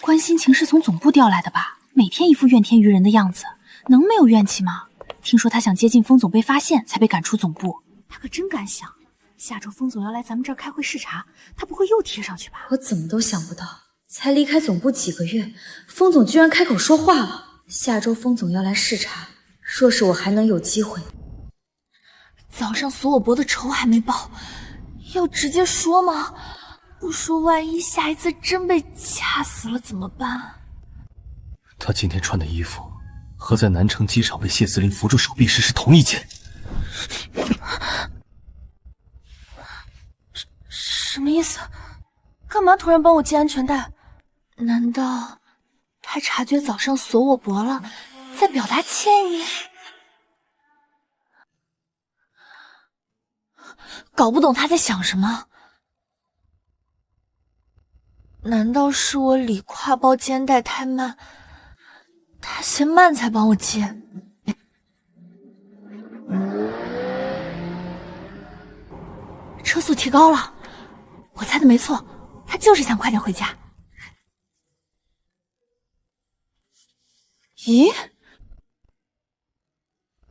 关心情是从总部调来的吧？每天一副怨天尤人的样子，能没有怨气吗？听说他想接近封总被发现，才被赶出总部。他可真敢想，下周封总要来咱们这儿开会视察，他不会又贴上去吧？我怎么都想不到，才离开总部几个月，封总居然开口说话了。下周封总要来视察，若是我还能有机会。早上锁我脖的仇还没报，要直接说吗？不说万一下一次真被掐死了怎么办？他今天穿的衣服和在南城机场被谢思林扶住手臂时是同一件。什么意思？干嘛突然帮我系安全带？难道他察觉早上锁我脖了，在表达歉意？搞不懂他在想什么。难道是我理挎包肩带太慢，他嫌慢才帮我系？车速提高了，我猜的没错，他就是想快点回家。咦，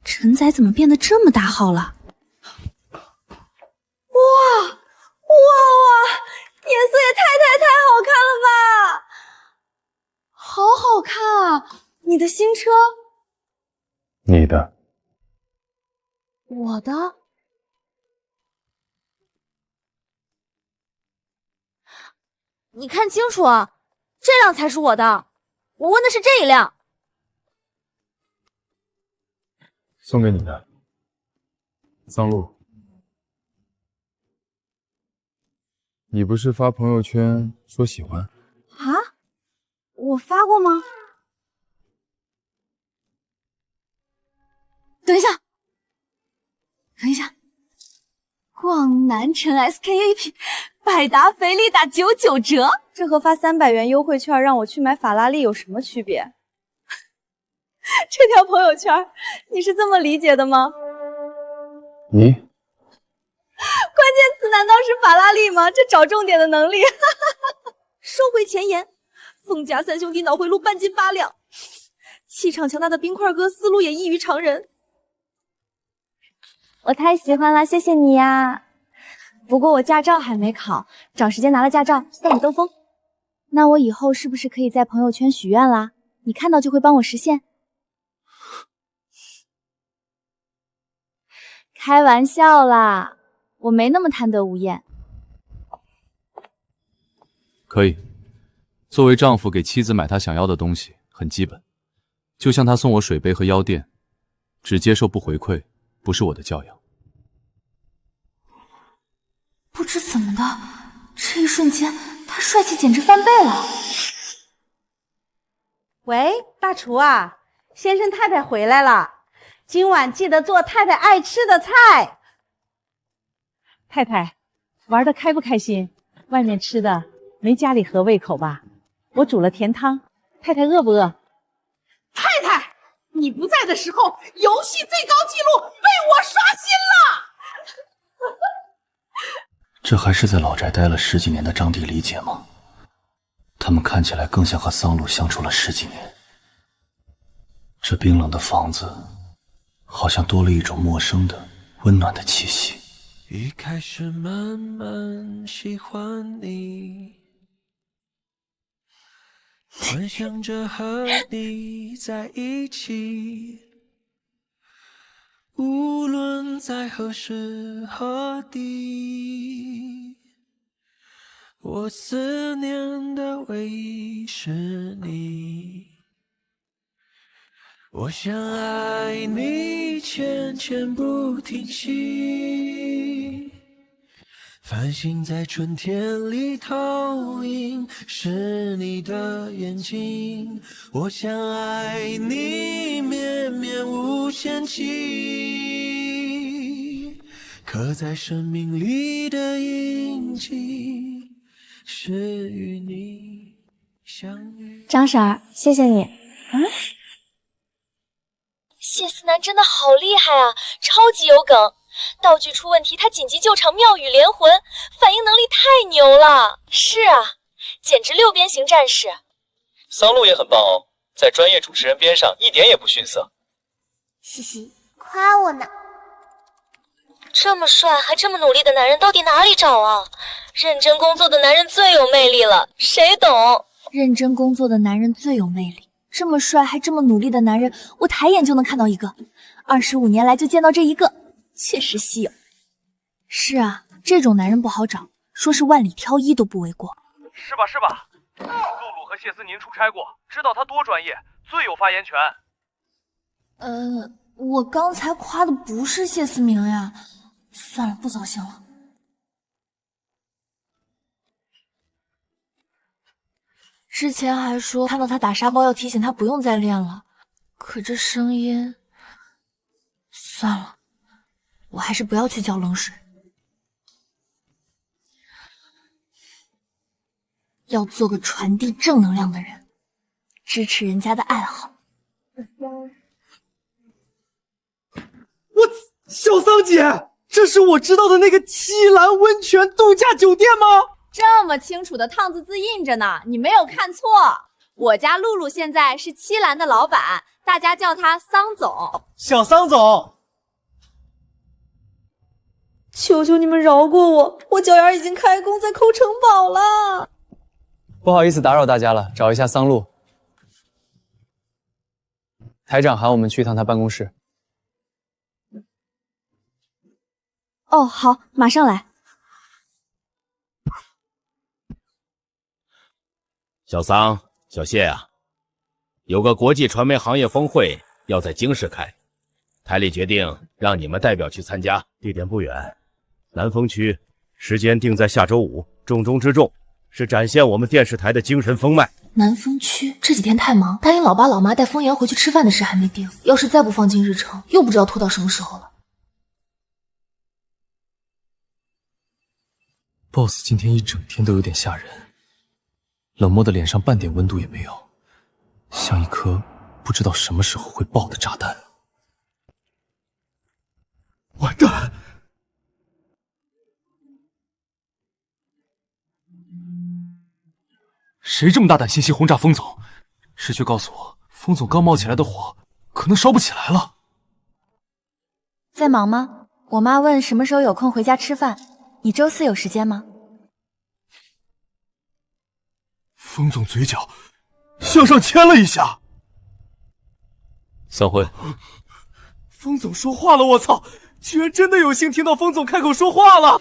陈仔怎么变得这么大号了？哇！颜色也太好看了吧！好好看啊！你的新车？你的？我的？你看清楚啊，这辆才是我的，我问的是这一辆。送给你的，桑露。你不是发朋友圈说喜欢？啊？我发过吗？等一下，逛南城 SKAP， 百达翡丽打99折，这和发300元优惠券让我去买法拉利有什么区别？这条朋友圈你是这么理解的吗？你？关键词难道是法拉利吗？这找重点的能力。收回前言，凤家三兄弟脑回路半斤8两，气场强大的冰块哥思路也异于常人。我太喜欢了，谢谢你呀。不过我驾照还没考，找时间拿了驾照带你兜风。那我以后是不是可以在朋友圈许愿啦？你看到就会帮我实现？开玩笑啦，我没那么贪得无厌。可以，作为丈夫给妻子买她想要的东西很基本，就像他送我水杯和腰垫，只接受不回馈，不是我的教养。不知怎么的，这一瞬间他帅气简直翻倍了。喂，大厨啊，先生太太回来了，今晚记得做太太爱吃的菜。太太，玩的开不开心？外面吃的没家里合胃口吧？我煮了甜汤，太太饿不饿？太太，你不在的时候，游戏最高纪录被我刷新了。这还是在老宅待了10几年的张帝理解吗？他们看起来更像和桑露相处了10几年。这冰冷的房子，好像多了一种陌生的、温暖的气息。一开始慢慢喜欢你，幻想着和你在一起，无论在何时何地，我思念的唯一是你。我想爱你，渐渐不停息，繁星在春天里投影，是你的眼睛。我想爱你，绵绵无限期，刻在生命里的印记，是与你相遇。张婶儿，谢谢你。谢思南真的好厉害啊，超级有梗，道具出问题他紧急救场，妙语连魂，反应能力太牛了。是啊，简直6边形战士。桑露也很棒哦，在专业主持人边上一点也不逊色。嘻嘻，夸我呢。这么帅还这么努力的男人到底哪里找啊？认真工作的男人最有魅力了，谁懂？认真工作的男人最有魅力。这么帅还这么努力的男人，我抬眼就能看到一个，25年来就见到这一个，确实稀有。是啊，这种男人不好找，说是万里挑一都不为过。是吧是吧？露露和谢思您出差过，知道他多专业，最有发言权。我刚才夸的不是谢思明呀，算了，不糟心了。之前还说看到他打沙包要提醒他不用再练了，可这声音……算了，我还是不要去浇冷水。要做个传递正能量的人，支持人家的爱好。小桑姐，这是我知道的那个七兰温泉度假酒店吗？这么清楚的烫字字印着呢，你没有看错。我家露露现在是七兰的老板，大家叫她桑总。小桑总，求求你们饶过我，我脚丫已经开工在抠城堡了。不好意思打扰大家了，找一下桑露。台长喊我们去一趟他办公室。哦，好，马上来。小桑、小谢啊，有个国际传媒行业峰会要在京市开，台里决定让你们代表去参加，地点不远，南风区，时间定在下周5，重中之重是展现我们电视台的精神风脉。南风区这几天太忙，答应老爸老妈带风言回去吃饭的事还没定，要是再不放进日程，又不知道拖到什么时候了。boss 今天一整天都有点吓人，冷漠的脸上半点温度也没有，像一颗不知道什么时候会爆的炸弹。完蛋！谁这么大胆信息轰炸风总？是却告诉我，风总刚冒起来的火可能烧不起来了。在忙吗？我妈问什么时候有空回家吃饭，你周4有时间吗？风总嘴角向上牵了一下。散会。风总说话了，我操！居然真的有幸听到风总开口说话了。